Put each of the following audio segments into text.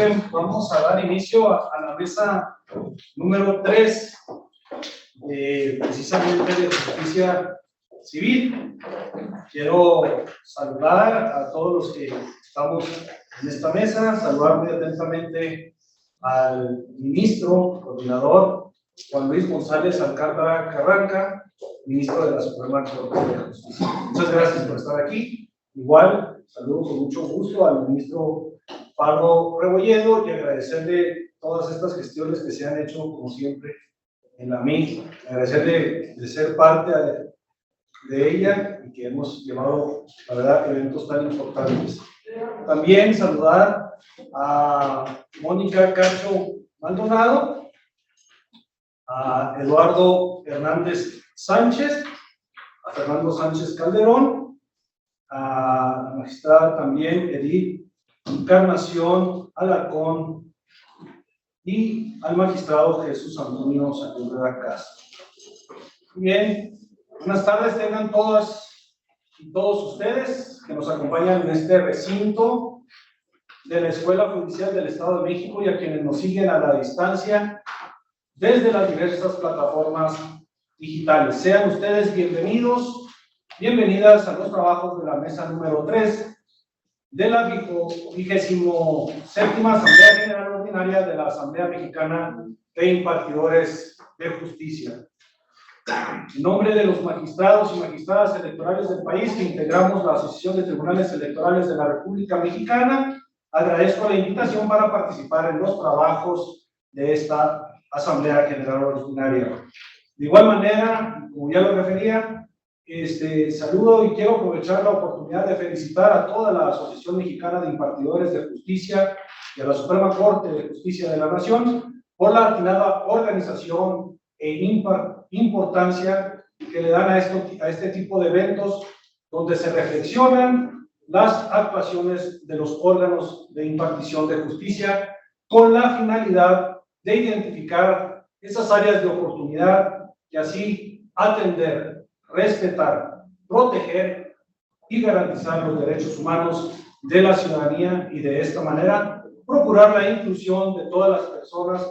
joven, vamos a dar inicio a la mesa número 3, precisamente de justicia civil. Quiero saludar a todos los que estamos en esta mesa, saludar muy atentamente al ministro, coordinador, Juan Luis González Alcántara Carranca, ministro de la Suprema Corte de Justicia. Muchas gracias por estar aquí. Igual, saludo con mucho gusto al ministro Pablo Rebolledo y agradecerle todas estas gestiones que se han hecho, como siempre, en la MIC, agradecerle de ser parte de ella y que hemos llevado, la verdad, eventos tan importantes. También saludar a Mónica Cacho Maldonado, a Eduardo Hernández Sánchez, a Fernando Sánchez Calderón, a la magistrada también Edith Encarnación Alarcón y al magistrado Jesús Antonio Sepúlveda Castro. Bien, buenas tardes tengan todas y todos ustedes que nos acompañan en este recinto de la Escuela Judicial del Estado de México y a quienes nos siguen a la distancia desde las diversas plataformas digitales. Sean ustedes bienvenidos, bienvenidas a los trabajos de la mesa número 3 de la 27ª Asamblea General Ordinaria de la Asamblea Mexicana de Impartidores de Justicia. En nombre de los magistrados y magistradas electorales del país que integramos la Asociación de Tribunales Electorales de la República Mexicana, agradezco la invitación para participar en los trabajos de esta Asamblea General Ordinaria. De igual manera, como ya lo refería, saludo y quiero aprovechar la oportunidad de felicitar a toda la Asociación Mexicana de Impartidores de Justicia y a la Suprema Corte de Justicia de la Nación por la atinada organización e importancia que le dan a este tipo de eventos donde se reflexionan las actuaciones de los órganos de impartición de justicia con la finalidad de identificar esas áreas de oportunidad y así atender, respetar, proteger y garantizar los derechos humanos de la ciudadanía y de esta manera procurar la inclusión de todas las personas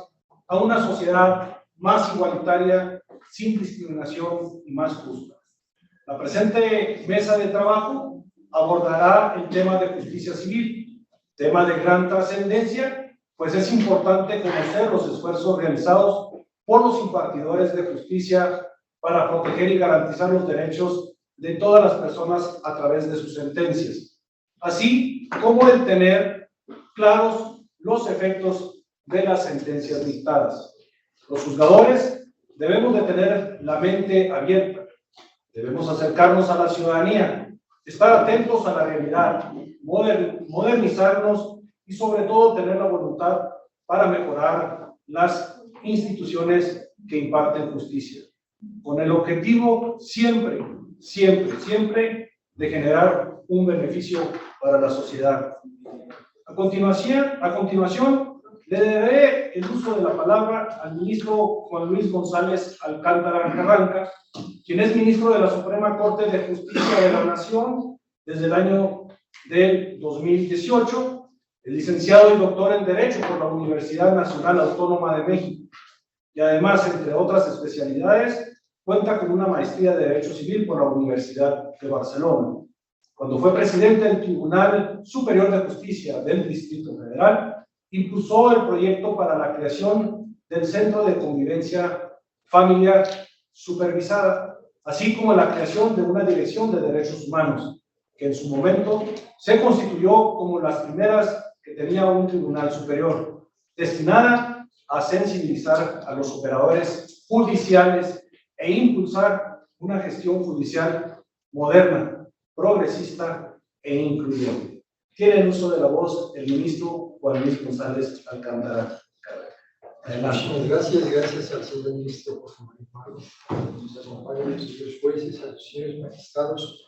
a una sociedad más igualitaria, sin discriminación y más justa. La presente mesa de trabajo abordará el tema de justicia civil, tema de gran trascendencia, pues es importante conocer los esfuerzos realizados por los impartidores de justicia para proteger y garantizar los derechos de todas las personas a través de sus sentencias, así como el tener claros los efectos de las sentencias dictadas. Los juzgadores debemos de tener la mente abierta, debemos acercarnos a la ciudadanía, estar atentos a la realidad, modernizarnos y sobre todo tener la voluntad para mejorar las instituciones que imparten justicia, con el objetivo siempre de generar un beneficio para la sociedad. A continuación, le daré el uso de la palabra al ministro Juan Luis González Alcántara Carranca, quien es ministro de la Suprema Corte de Justicia de la Nación desde el año del 2018, el licenciado y doctor en Derecho por la Universidad Nacional Autónoma de México, y además, entre otras especialidades, cuenta con una maestría de Derecho Civil por la Universidad de Barcelona. Cuando fue presidente del Tribunal Superior de Justicia del Distrito Federal, impulsó el proyecto para la creación del Centro de Convivencia Familiar Supervisada, así como la creación de una Dirección de Derechos Humanos, que en su momento se constituyó como las primeras que tenía un tribunal superior, destinada a sensibilizar a los operadores judiciales e impulsar una gestión judicial moderna, progresista e incluyente. Tiene el uso de la voz el ministro Juan Luis González Alcántara. Muchísimas gracias al señor ministro por su informado. Nos acompañan los señores jueces, a los señores magistrados.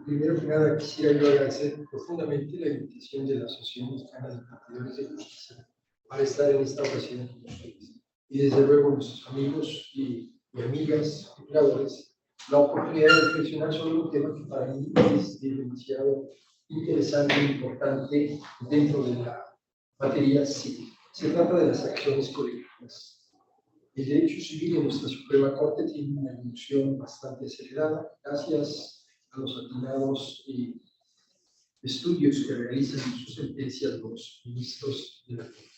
Primero que nada, quisiera yo agradecer profundamente la invitación de la Asociación Mexicana de Impartidores de Justicia para estar en esta ocasión con ustedes. Y desde luego, nuestros amigos y amigas, procuradores, la oportunidad de reflexionar sobre un tema que para mí es demasiado interesante e importante dentro de la materia civil. Se trata de las acciones colectivas. El derecho civil en nuestra Suprema Corte tiene una evolución bastante acelerada gracias a los atinados estudios que realizan en sus sentencias los ministros de la Corte.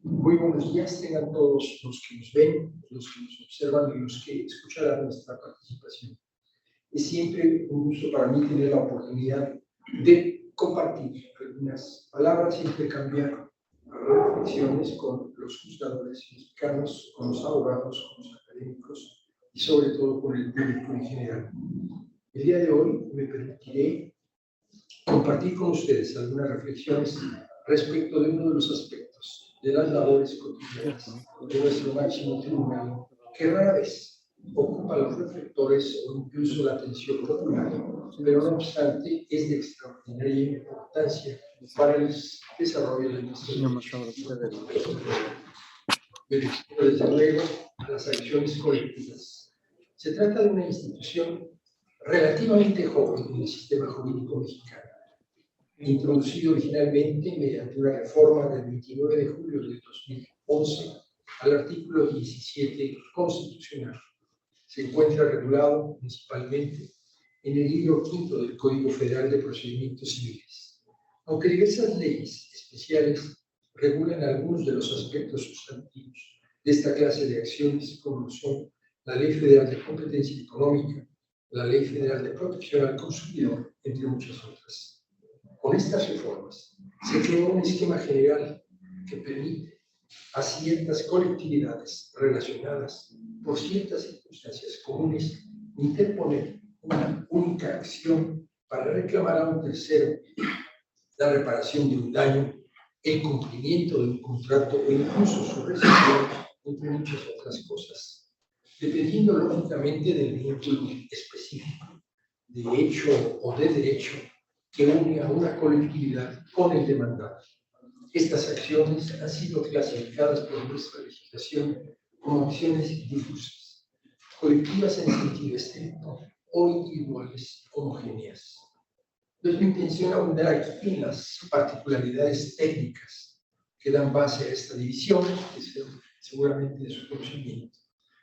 Muy buenos días tengan todos los que nos ven, los que nos observan y los que escucharán nuestra participación. Es siempre un gusto para mí tener la oportunidad de compartir algunas palabras y intercambiar reflexiones con los juzgadores mexicanos, con los abogados, con los académicos y sobre todo con el público en general. El día de hoy me permitiré compartir con ustedes algunas reflexiones respecto de uno de los aspectos de las labores cotidianas de nuestro máximo tribunal, que rara vez ocupa los reflectores o incluso la atención popular, pero no obstante es de extraordinaria importancia para el desarrollo de nuestro derecho. Desde luego, a las acciones colectivas. Se trata de una institución relativamente joven en el sistema jurídico mexicano, introducido originalmente mediante una reforma del 29 de julio de 2011 al artículo 17 constitucional. Se encuentra regulado principalmente en el libro quinto del Código Federal de Procedimientos Civiles, aunque diversas leyes especiales regulan algunos de los aspectos sustantivos de esta clase de acciones, como son la Ley Federal de Competencia Económica, la Ley Federal de Protección al Consumidor, entre muchas otras. Con estas reformas se creó un esquema general que permite a ciertas colectividades relacionadas por ciertas circunstancias comunes interponer una única acción para reclamar a un tercero la reparación de un daño, el cumplimiento de un contrato o incluso su rescisión, entre muchas otras cosas, dependiendo lógicamente del vínculo específico de hecho o de derecho que une a una colectividad con el demandado. Estas acciones han sido clasificadas por nuestra legislación como acciones difusas, colectivas en sentido estricto o individuales homogéneas. No es mi intención abundar aquí en las particularidades técnicas que dan base a esta división, que es seguramente de su conocimiento,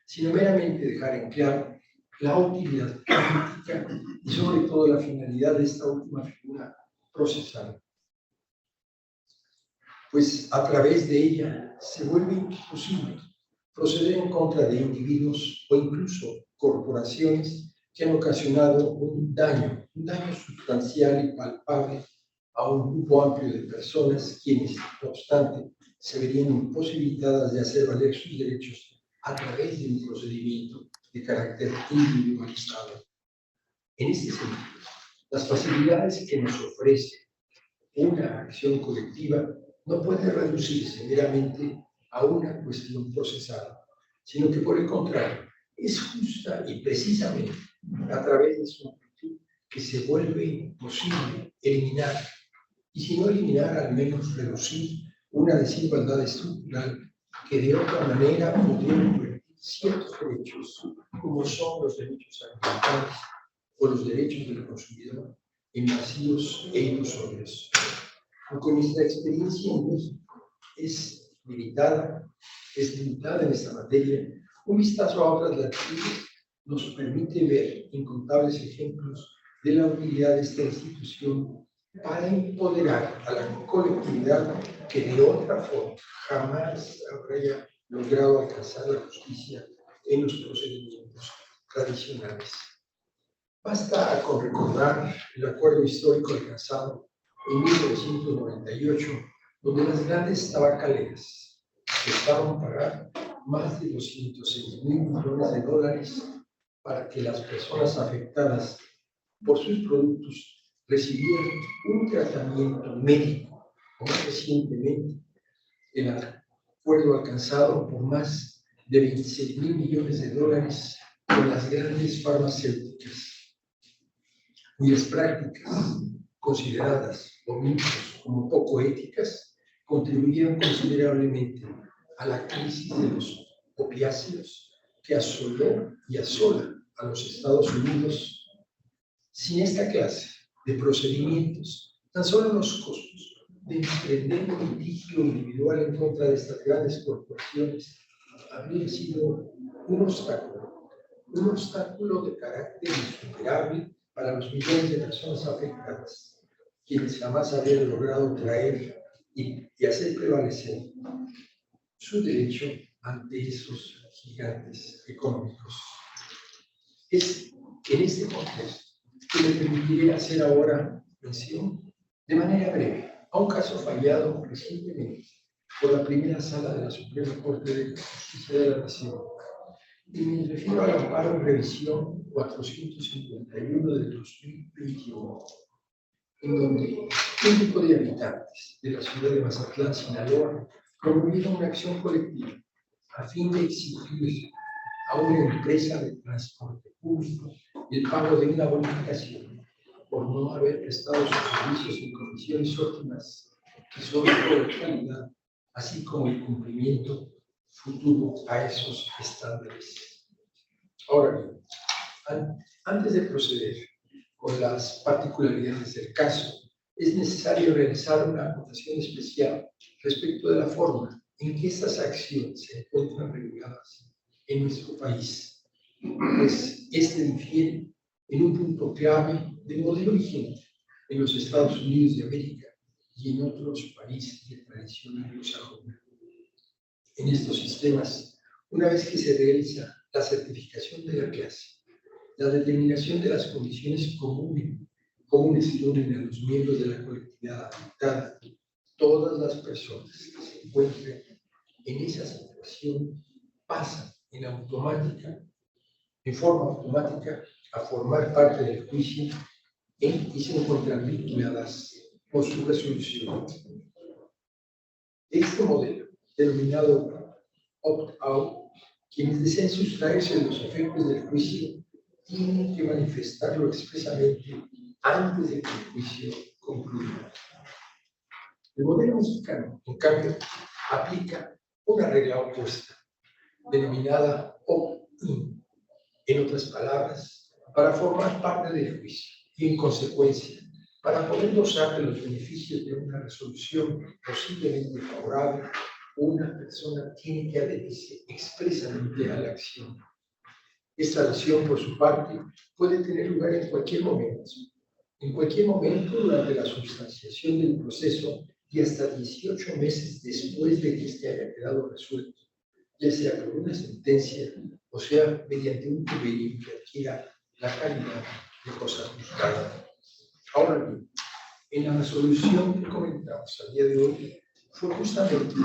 sino meramente dejar en claro la utilidad política y sobre todo la finalidad de esta última figura procesal. Pues a través de ella se vuelve imposible proceder en contra de individuos o incluso corporaciones que han ocasionado un daño sustancial y palpable a un grupo amplio de personas, quienes, no obstante, se verían imposibilitadas de hacer valer sus derechos a través de un procedimiento de carácter individualizado. En este sentido, las facilidades que nos ofrece una acción colectiva no puede reducirse meramente a una cuestión procesal, sino que por el contrario, es justa y precisamente a través de su amplitud que se vuelve posible eliminar, y si no eliminar, al menos reducir una desigualdad estructural que de otra manera podría convertir ciertos derechos, como son los derechos ambientales o los derechos del consumidor, en vacíos e ilusorios. Aunque nuestra experiencia en México es limitada en esta materia, un vistazo a otras latitudes nos permite ver incontables ejemplos de la utilidad de esta institución para empoderar a la colectividad que de otra forma jamás habría logrado alcanzar la justicia en los procedimientos tradicionales. Basta con recordar el acuerdo histórico alcanzado en 1998, donde las grandes tabacaleras estaban pagando más de $206 millones de dólares para que las personas afectadas por sus productos recibieran un tratamiento médico, o más recientemente el acuerdo alcanzado por más de $26 millones de dólares con las grandes farmacéuticas, cuyas prácticas consideradas por muchos como poco éticas contribuyeron considerablemente a la crisis de los opiáceos que asoló y asola a los Estados Unidos. Sin esta clase de procedimientos, tan solo los costos de emprender un litigio individual en contra de estas grandes corporaciones habría sido un obstáculo de carácter insuperable para los millones de personas afectadas, quienes jamás habían logrado traer y hacer prevalecer su derecho ante esos gigantes económicos. Es en este contexto que me permitiré hacer ahora mención de manera breve a un caso fallado recientemente por la primera sala de la Suprema Corte de Justicia de la Nación. Y me refiero al amparo en revisión 451 del 2021, en donde un grupo de habitantes de la ciudad de Mazatlán, Sinaloa, promovieron una acción colectiva a fin de exigir a una empresa de transporte público el pago de una bonificación por no haber prestado sus servicios en condiciones óptimas y sobre todo de calidad, así como el cumplimiento futuro a esos estándares. Ahora bien, antes de proceder con las particularidades del caso, es necesario realizar una anotación especial respecto de la forma en que estas acciones se encuentran reguladas en nuestro país, pues este difiere en un punto clave del modelo vigente en los Estados Unidos de América y en otros países de tradición anglosajona. En estos sistemas, una vez que se realiza la certificación de la clase, la determinación de las condiciones comunes que unen a los miembros de la colectividad afectada, todas las personas que se encuentren en esa situación pasan en forma automática a formar parte del juicio y se encuentran vinculadas por su resolución. Este modelo, denominado opt-out, quienes deseen sustraerse de los efectos del juicio tienen que manifestarlo expresamente antes de que el juicio concluya. El modelo mexicano, en cambio, aplica una regla opuesta, denominada opt-in, en otras palabras, para formar parte del juicio y, en consecuencia, para poder gozar de los beneficios de una resolución posiblemente favorable, una persona tiene que adherirse expresamente a la acción. Esta adhesión, por su parte, puede tener lugar en cualquier momento durante la sustanciación del proceso y hasta 18 meses después de que este haya quedado resuelto, ya sea por una sentencia o sea mediante un convenio que adquiera la calidad de cosa juzgada. Ahora bien, en la resolución que comentamos al día de hoy, fue justamente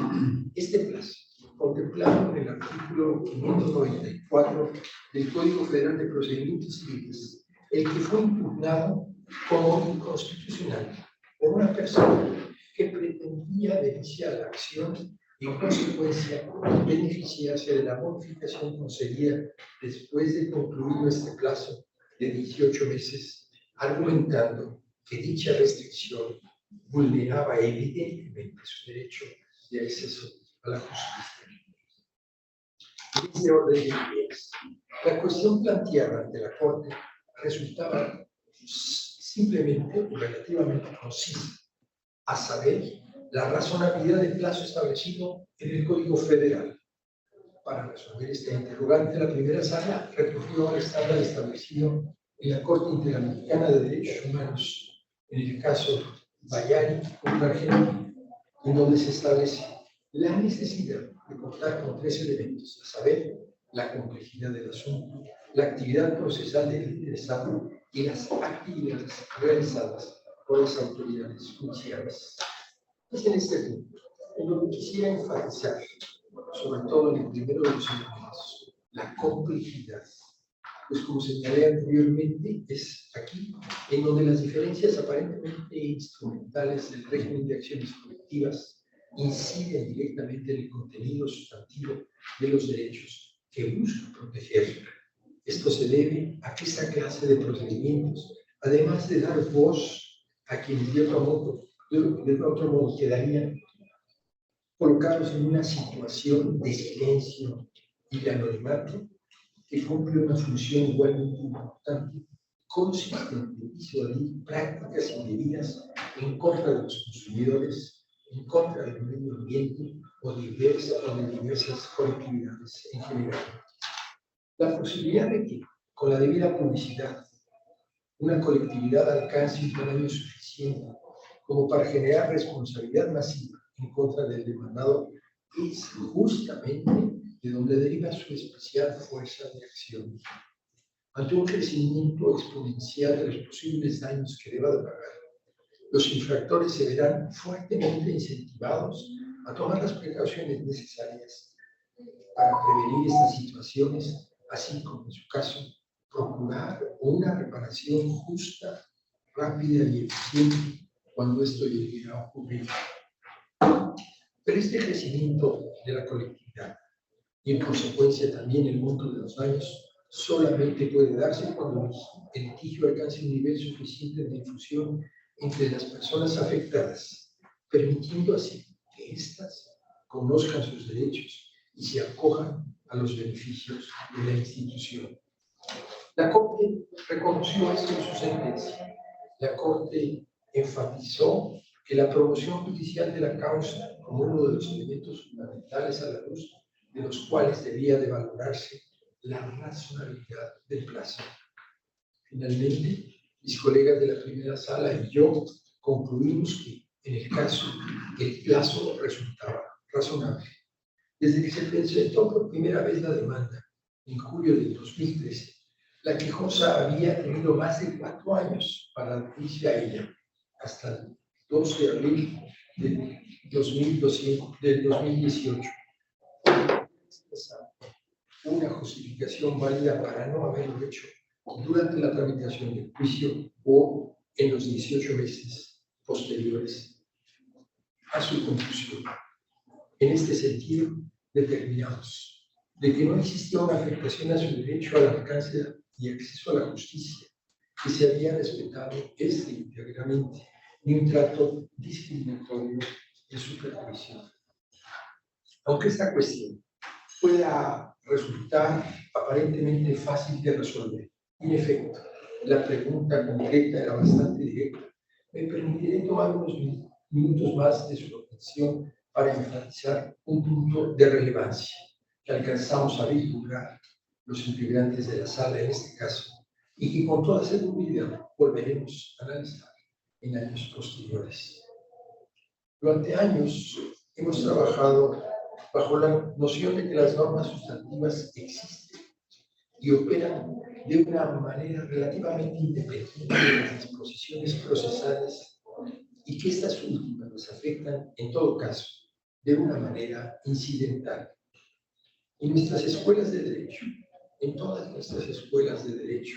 este plazo, contemplado en el artículo 594 del Código Federal de Procedimientos Civiles, el que fue impugnado como inconstitucional por una persona que pretendía denunciar la acción y, en consecuencia, beneficiarse de la bonificación concedida después de concluido este plazo de 18 meses, argumentando que dicha restricción vulneraba evidentemente su derecho de acceso a la justicia. En este orden de ideas, la cuestión planteada ante la Corte resultaba simplemente y relativamente concisa, a saber, la razonabilidad del plazo establecido en el Código Federal. Para resolver esta interrogante, la primera sala recurrió al estándar establecido en la Corte Interamericana de Derechos Humanos, en el caso Bayani contra Argentina, en donde se establece la necesidad de contar con 3 elementos, a saber, la complejidad del asunto, la actividad procesal del interesado y las actividades realizadas por las autoridades judiciales. Es en este punto en lo que quisiera enfatizar, sobre todo en el primero de los elementos, la complejidad. Pues como señalé anteriormente, es aquí en donde las diferencias aparentemente instrumentales del régimen de acciones colectivas inciden directamente en el contenido sustantivo de los derechos que busca proteger. Esto se debe a que esta clase de procedimientos, además de dar voz a quienes de otro modo quedarían colocados en una situación de silencio y de anonimato, que cumple una función igualmente importante, consistente disuadir prácticas indebidas en contra de los consumidores, en contra del medio ambiente o de diversas colectividades en general. La posibilidad de que, con la debida publicidad, una colectividad alcance un tamaño suficiente como para generar responsabilidad masiva en contra del demandado es justamente de donde deriva su especial fuerza de acción. Ante un crecimiento exponencial de los posibles daños que deba de pagar, los infractores se verán fuertemente incentivados a tomar las precauciones necesarias para prevenir estas situaciones, así como en su caso, procurar una reparación justa, rápida y eficiente cuando esto llegue a ocurrir. Pero este crecimiento de la colectividad y en consecuencia también el monto de los daños solamente puede darse cuando el litigio alcance un nivel suficiente de difusión entre las personas afectadas, permitiendo así que éstas conozcan sus derechos y se acojan a los beneficios de la institución. La Corte reconoció esto en su sentencia. La Corte enfatizó que la promoción judicial de la causa como uno de los elementos fundamentales a la luz de los cuales debía de valorarse la razonabilidad del plazo. Finalmente, mis colegas de la primera sala y yo concluimos que, en el caso, el plazo resultaba razonable. Desde que se presentó por primera vez la demanda, en julio del 2013, la quejosa había tenido más de 4 años para adherirse a ella, hasta el 2 de abril del 2018. Una justificación válida para no haberlo hecho durante la tramitación del juicio o en los 18 meses posteriores a su conclusión. En este sentido, determinamos de que no existía una afectación a su derecho al alcance y acceso a la justicia, que se había respetado íntegramente, ni un trato discriminatorio en su perjuicio. Aunque esta cuestión pueda resultar aparentemente fácil de resolver, en efecto, la pregunta concreta era bastante directa. Me permitiré tomar unos minutos más de su atención para enfatizar un punto de relevancia que alcanzamos a vislumbrar los integrantes de la sala en este caso y que con toda seguridad volveremos a analizar en años posteriores. Durante años hemos trabajado bajo la noción de que las normas sustantivas existen y operan de una manera relativamente independiente de las disposiciones procesales y que estas últimas nos afectan, en todo caso, de una manera incidental. En nuestras escuelas de derecho, en todas nuestras escuelas de derecho,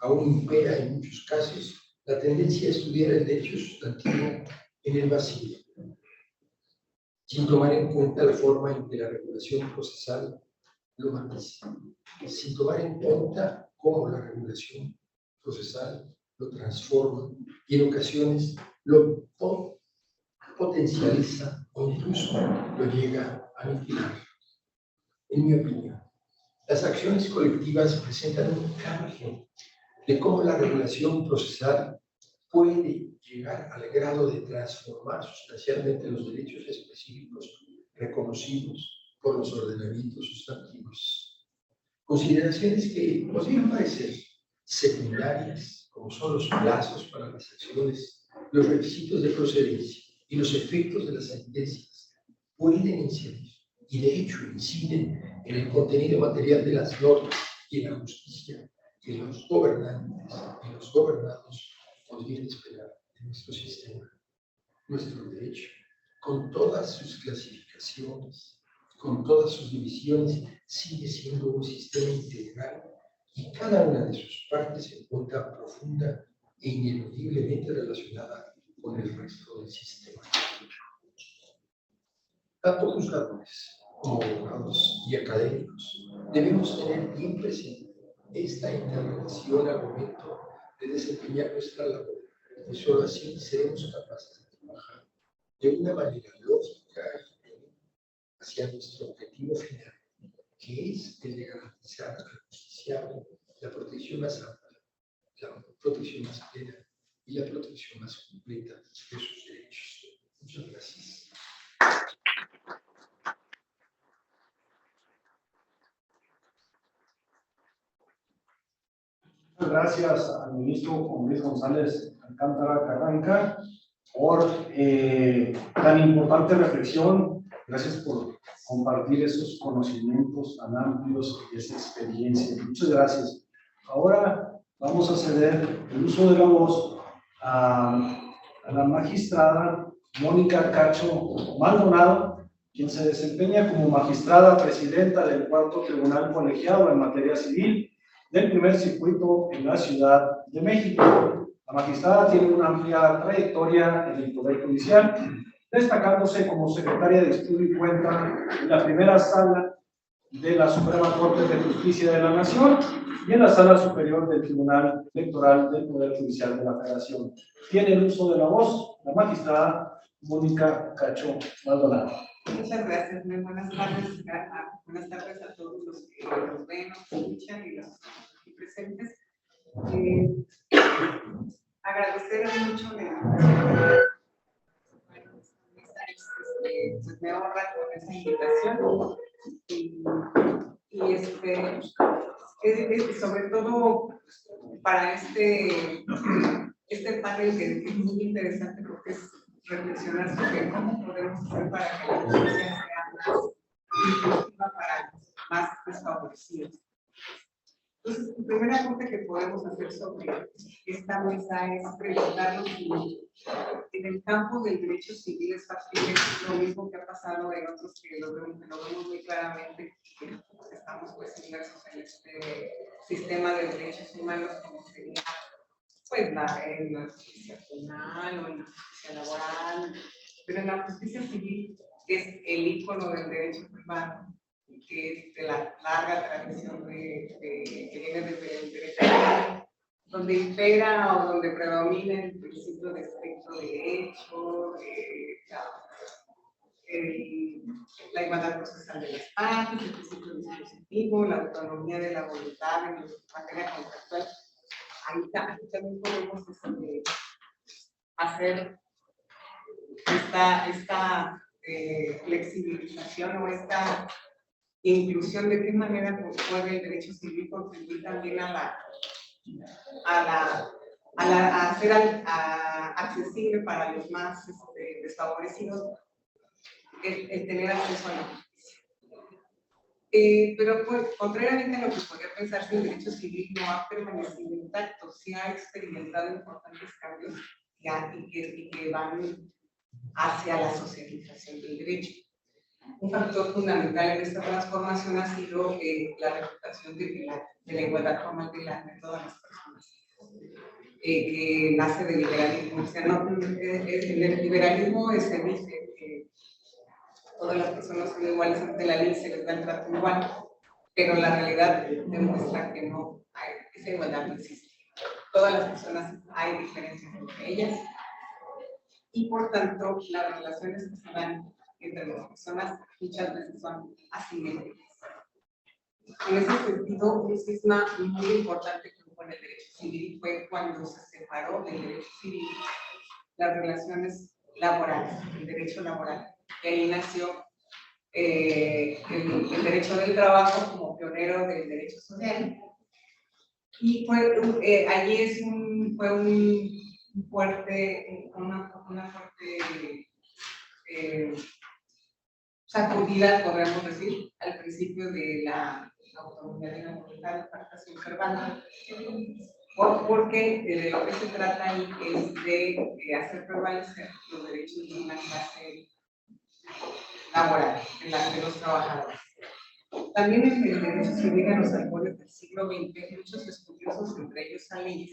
aún impera en muchos casos la tendencia a estudiar el derecho sustantivo en el vacío, sin tomar en cuenta la forma en que la regulación procesal lo matiza, sin tomar en cuenta cómo la regulación procesal lo transforma y en ocasiones lo potencializa o incluso lo llega a aniquilar. En mi opinión, las acciones colectivas presentan un claro ejemplo de cómo la regulación procesal puede llegar al grado de transformar sustancialmente los derechos específicos reconocidos por los ordenamientos sustantivos. Consideraciones que podrían parecer secundarias, como son los plazos para las acciones, los requisitos de procedencia y los efectos de las sentencias, pueden incidir, y de hecho inciden en el contenido material de las normas y en la justicia que los gobernantes y los gobernados podrían esperar de nuestro sistema. Nuestro derecho, con todas sus clasificaciones, con todas sus divisiones, sigue siendo un sistema integral y cada una de sus partes se encuentra profunda e ineludiblemente relacionada con el resto del sistema. Tanto juzgadores como abogados y académicos debemos tener bien presente esta interrelación al momento de desempeñar nuestra labor, y solo así seremos capaces de trabajar de una manera lógica y hacia nuestro objetivo final, que es el de garantizar al justiciable la protección más amplia la protección más plena y la protección más completa de sus derechos. Muchas gracias. Muchas gracias al ministro Juan Luis González Alcántara Carranca por tan importante reflexión. Gracias por compartir esos conocimientos tan amplios y esa experiencia. Muchas gracias. Ahora vamos a ceder el uso de la voz a la magistrada Mónica Cacho Maldonado, quien se desempeña como magistrada presidenta del Cuarto Tribunal Colegiado en materia civil del primer circuito en la Ciudad de México. La magistrada tiene una amplia trayectoria en el Poder Judicial, destacándose como secretaria de Estudio y Cuenta en la primera sala de la Suprema Corte de Justicia de la Nación y en la Sala Superior del Tribunal Electoral del Poder Judicial de la Federación. Tiene el uso de la voz la magistrada Mónica Cacho Maldonado. Muchas gracias, muy buenas tardes. Buenas tardes a todos los que nos ven, nos escuchan y los aquí presentes. Agradecer mucho la invitación. Pues me honra con esa invitación y sobre todo para este panel que es muy interesante porque es reflexionar sobre cómo podemos hacer para que la justicia sea más inclusiva para los más desfavorecidos. Entonces, el primer aporte que podemos hacer sobre esta mesa es preguntarnos si en el campo del derecho civil es factible lo mismo que ha pasado en otros que lo vemos muy claramente, que estamos pues inmersos en este sistema de derechos humanos como sería pues en la justicia penal o en la justicia laboral, pero en la justicia civil es el ícono del derecho privado, que es de la larga tradición que viene desde el derecho privado, donde impera o donde predomina el principio de estricto derecho, la igualdad procesal de las partes, el principio dispositivo, la autonomía de la voluntad en materia contractual. Ahí también podemos hacer esta flexibilización o esta inclusión de qué manera puede el derecho civil contribuir también a hacer accesible para los más desfavorecidos el tener acceso a la justicia. Pero pues, contrariamente a lo que podría pensarse, el derecho civil no ha permanecido intacto, sí ha experimentado importantes cambios y que van hacia la socialización del derecho. Un factor fundamental en esta transformación ha sido la reputación de la igualdad formal de todas las personas, que nace del liberalismo. O sea, en el liberalismo se dice que todas las personas son iguales ante la ley, se les da el trato igual, pero la realidad demuestra que no hay, esa igualdad no existe. Todas las personas hay diferencias entre ellas y por tanto las relaciones que se dan entre las personas muchas veces son asimétricas. En ese sentido, un cisma muy importante que hubo en el derecho civil fue cuando se separó del derecho civil las relaciones laborales, el derecho laboral. Y ahí nació el derecho del trabajo como pionero del derecho social. Y allí fue una fuerte sacudida, podríamos decir, al principio de la autonomía de la voluntad de participación verbal, porque de lo que se trata ahí es de hacer prevalecer los derechos de una clase laboral, en la de los trabajadores. También en el derecho civil en los albores del siglo XX, muchos estudiosos, entre ellos Salins,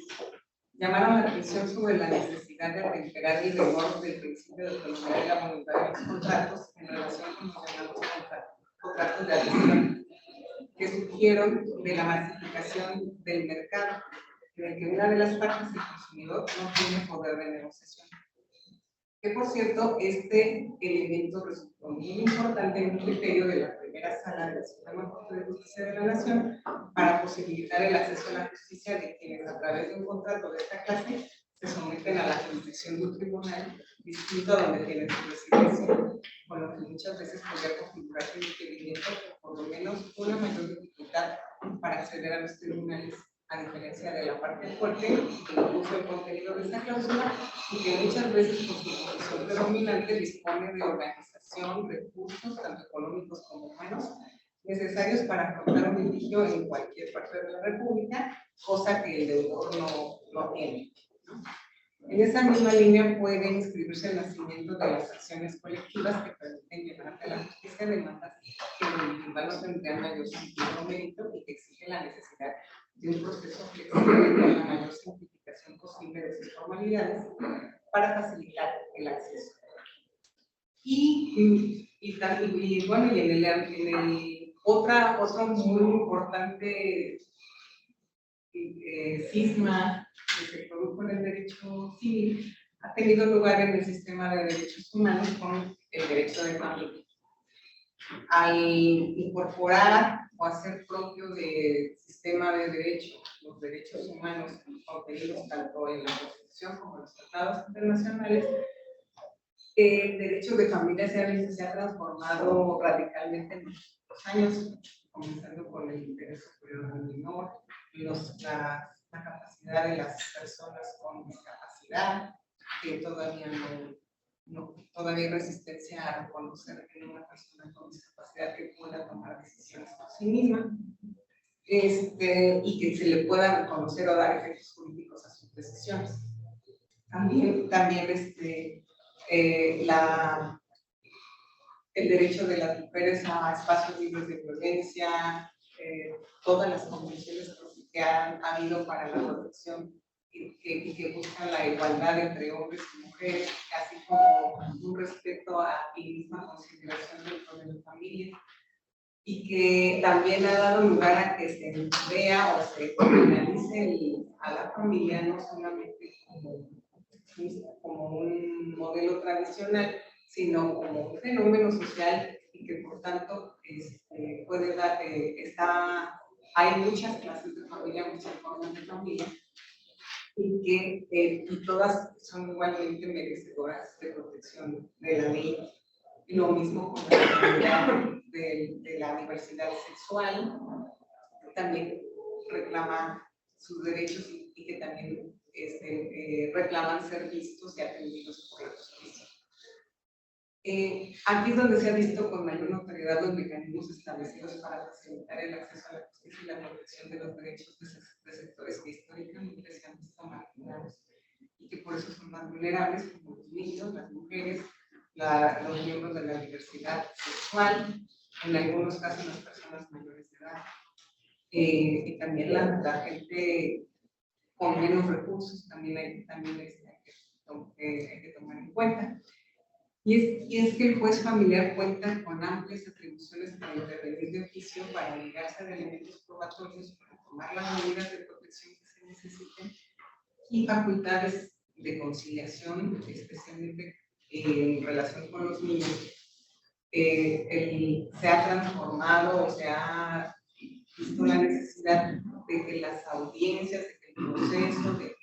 llamaron la atención sobre la necesidad de reiterar el rigor del principio de autonomía de la voluntad de los contratos en relación con los llamados contratos de adhesión, que surgieron de la masificación del mercado, en el que una de las partes, el consumidor, no tiene poder de negociación. Que por cierto, este elemento resultó muy importante en un criterio de la primera sala de la Suprema Corte de Justicia de la Nación para posibilitar el acceso a la justicia de quienes a través de un contrato de esta clase se someten a la jurisdicción de un tribunal distinto a donde tienen su residencia, con lo que muchas veces podría configurarse un impedimento o por lo menos una mayor dificultad para acceder a los tribunales, a diferencia de la parte fuerte, que incluso el contenido de esta cláusula, y que muchas veces por su posición predominante dispone de organización, recursos, tanto económicos como humanos, necesarios para afrontar un litigio en cualquier parte de la República, cosa que el deudor no tiene, ¿no? En esa misma línea puede inscribirse el nacimiento de las acciones colectivas que permiten llevar ante la justicia demandas que en lo individual no tendrían mayor sentido o mérito y que exigen la necesidad de un proceso flexible con la mayor simplificación posible de sus formalidades para facilitar el acceso. Bueno, y en el otro muy importante cisma que se produjo en el derecho civil ha tenido lugar en el sistema de derechos humanos con el derecho de familia. Al incorporar o hacer propio del sistema de derecho los derechos humanos contenidos tanto en la Constitución como en los tratados internacionales, el derecho de familia se ha transformado radicalmente en los años, comenzando con el interés superior del menor, la capacidad de las personas con discapacidad, que todavía todavía hay resistencia a reconocer que una persona con discapacidad que pueda tomar decisiones por sí misma, y que se le pueda reconocer o dar efectos jurídicos a sus decisiones. También el derecho de las mujeres a espacios libres de violencia, todas las convenciones que han habido para la protección y que buscan la igualdad entre hombres y mujeres, así como un respeto a la misma consideración dentro de la familia, y que también ha dado lugar a que se vea o se criminalice a la familia no solamente como un modelo tradicional, sino como un fenómeno social y que por tanto puede dar, hay muchas clases de familia, muchas formas de familia, y que y todas son igualmente merecedoras de protección de la ley. Lo mismo con la familia de la diversidad sexual, que también reclama sus derechos y que también reclaman ser vistos y atendidos por la justicia. Aquí es donde se ha visto con mayor notoriedad los mecanismos establecidos para facilitar el acceso a la justicia y la protección de los derechos de sectores que históricamente se han visto marginados y que por eso son más vulnerables, como los niños, las mujeres, los miembros de la diversidad sexual, en algunos casos las personas mayores de edad, y también la gente con menos recursos, también hay que tomar en cuenta. Y es que el juez familiar cuenta con amplias atribuciones para intervenir de oficio, para obligarse de elementos probatorios, para tomar las medidas de protección que se necesiten y facultades de conciliación, especialmente en relación con los niños. Se ha transformado o se ha visto la necesidad de que las audiencias, de que el proceso, de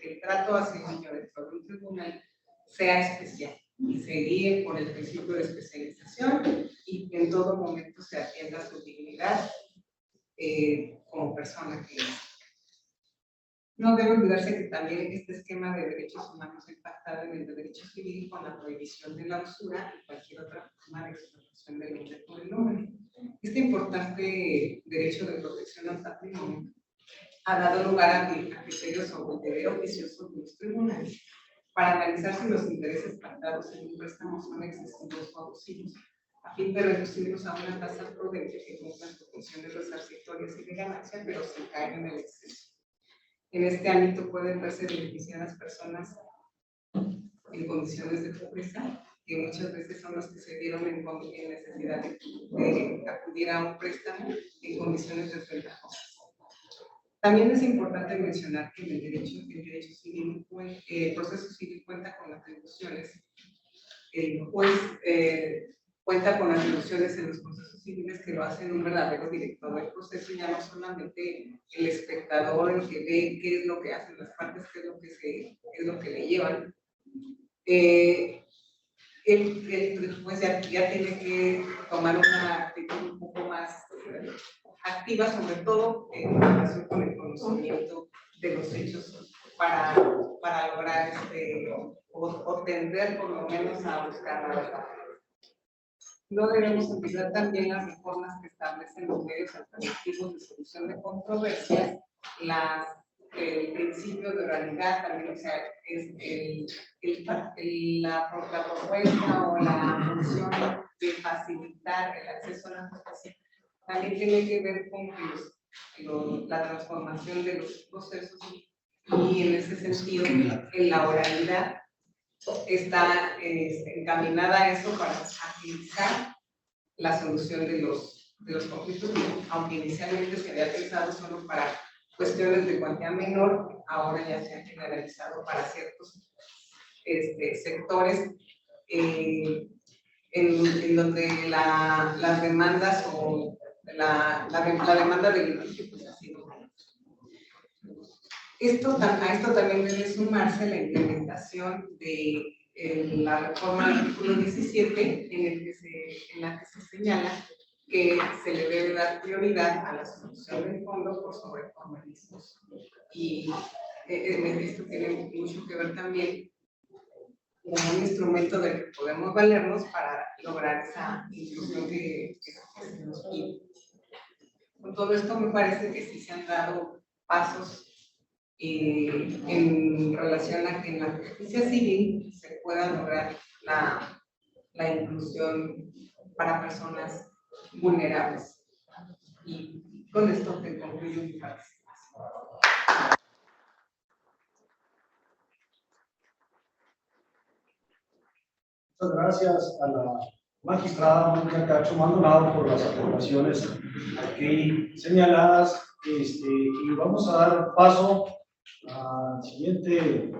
que el trato hacia el niño dentro de un tribunal sea especial y se guíe por el principio de especialización y que en todo momento se atienda su dignidad como persona que es. No debe olvidarse que también este esquema de derechos humanos ha impactado en el de derecho civil con la prohibición de la usura y cualquier otra forma de explotación del hombre por el hombre. Este importante derecho de protección al patrimonio ha dado lugar a criterios sobre el deber oficioso de los tribunales para analizar si los intereses pactados en un préstamo son excesivos o abusivos, a fin de reducirlos a una tasa prudente que cumpla sus funciones resarcitorias y de ganancia, pero sin caer en el exceso. En este ámbito pueden verse beneficiadas personas en condiciones de pobreza, que muchas veces son los que se vieron en necesidad de acudir a un préstamo en condiciones desventajosas. También es importante mencionar que el proceso civil cuenta con atribuciones el juez cuenta con atribuciones en los procesos civiles que lo hacen un verdadero director del proceso, y ya no solamente el espectador, el que ve qué es lo que hacen las partes, qué es lo que le llevan. El juez ya tiene que tomar una actitud un poco más activa, sobre todo en relación con el conocimiento de los hechos, para lograr o tender por lo menos a buscar la verdad. No debemos olvidar también las reformas que establecen los medios alternativos de solución de controversias, el principio de oralidad también, o sea, es la propuesta o la función de facilitar el acceso a la justicia. También tiene que ver con la transformación de los procesos, y en ese sentido, en la oralidad está encaminada a eso, para agilizar la solución de los conflictos, aunque inicialmente se había pensado solo para cuestiones de cuantía menor, ahora ya se ha generalizado para ciertos sectores en donde las demandas o la demanda de litigio pues ha sido. A esto también debe sumarse la implementación de la reforma del artículo 17, en la que se señala que se le debe dar prioridad a la solución del fondo por sobre formalismos. Y esto tiene mucho que ver también con un instrumento del que podemos valernos para lograr esa inclusión que se nos pide. Con todo esto me parece que sí se han dado pasos en relación a que en la justicia civil se pueda lograr la inclusión para personas vulnerables. Y con esto te concluyo mi participación. Muchas gracias a la magistrada Mónica Cacho Maldonado por las aportaciones aquí señaladas. Y vamos a dar paso al siguiente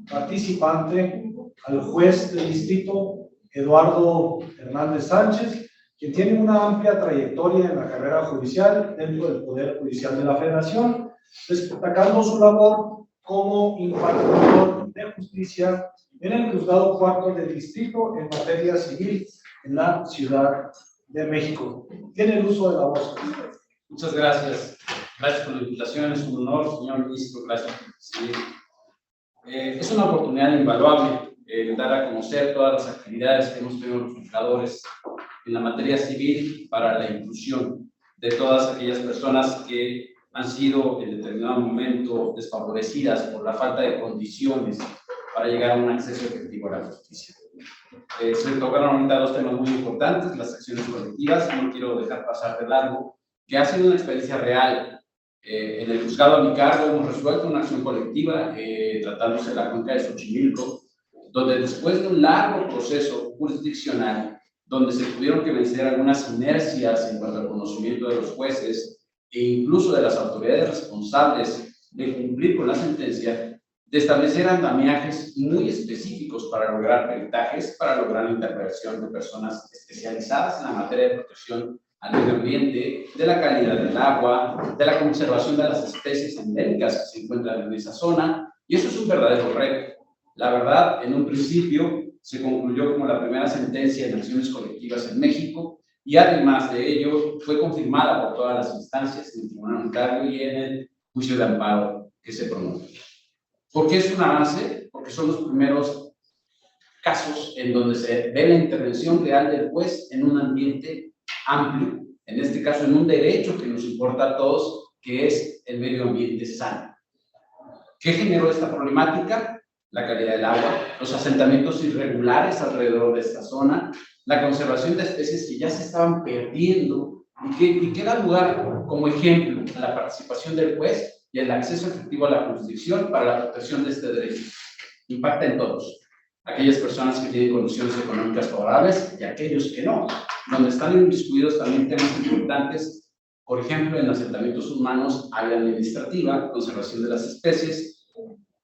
participante, al juez del distrito, Eduardo Hernández Sánchez, quien tiene una amplia trayectoria en la carrera judicial dentro del Poder Judicial de la Federación, destacando su labor como impartidor de justicia en el Juzgado Cuarto del Distrito en materia civil en la Ciudad de México. Tiene el uso de la voz. Muchas gracias. Gracias por la invitación. Es un honor, señor ministro. Gracias por recibir. Es una oportunidad invaluable dar a conocer todas las actividades que hemos tenido los juzgadores en la materia civil para la inclusión de todas aquellas personas que han sido en determinado momento desfavorecidas por la falta de condiciones para llegar a un acceso efectivo a la justicia. Se tocaron ahorita dos temas muy importantes, las acciones colectivas. No quiero dejar pasar de largo que ha sido una experiencia real. En el juzgado a mi cargo hemos resuelto una acción colectiva tratándose de la cuenca de Xochimilco, donde después de un largo proceso jurisdiccional, donde se tuvieron que vencer algunas inercias en cuanto al conocimiento de los jueces e incluso de las autoridades responsables de cumplir con la sentencia, de establecer andamiajes muy específicos para lograr peritajes, para lograr la intervención de personas especializadas en la materia de protección al medio ambiente, de la calidad del agua, de la conservación de las especies endémicas que se encuentran en esa zona, y eso es un verdadero reto. La verdad, en un principio se concluyó como la primera sentencia en acciones colectivas en México, y además de ello fue confirmada por todas las instancias en el Tribunal Unitario y en el juicio de amparo que se pronunció. ¿Por qué es un avance? Porque son los primeros casos en donde se ve la intervención real del juez en un ambiente amplio, en este caso en un derecho que nos importa a todos, que es el medio ambiente sano. ¿Qué generó esta problemática? La calidad del agua, los asentamientos irregulares alrededor de esta zona, la conservación de especies que ya se estaban perdiendo y que da lugar como ejemplo a la participación del juez y el acceso efectivo a la jurisdicción para la protección de este derecho. Impacta en todos, aquellas personas que tienen condiciones económicas favorables y aquellos que no, donde están inmiscuidos también temas importantes, por ejemplo, en asentamientos humanos, área administrativa, conservación de las especies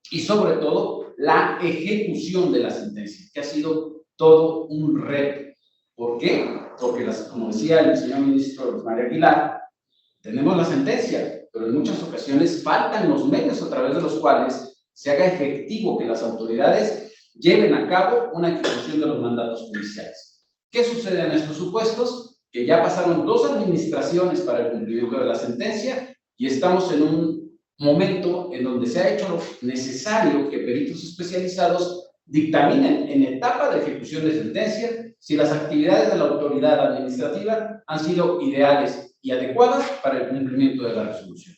y sobre todo la ejecución de la sentencia, que ha sido todo un reto. ¿Por qué? Porque, como decía el señor ministro María Aguilar, tenemos la sentencia, pero en muchas ocasiones faltan los medios a través de los cuales se haga efectivo que las autoridades lleven a cabo una ejecución de los mandatos judiciales. ¿Qué sucede en estos supuestos? Que ya pasaron 2 administraciones para el cumplimiento de la sentencia y estamos en un momento en donde se ha hecho lo necesario que peritos especializados dictaminen en etapa de ejecución de sentencia si las actividades de la autoridad administrativa han sido ideales y adecuadas para el cumplimiento de la resolución.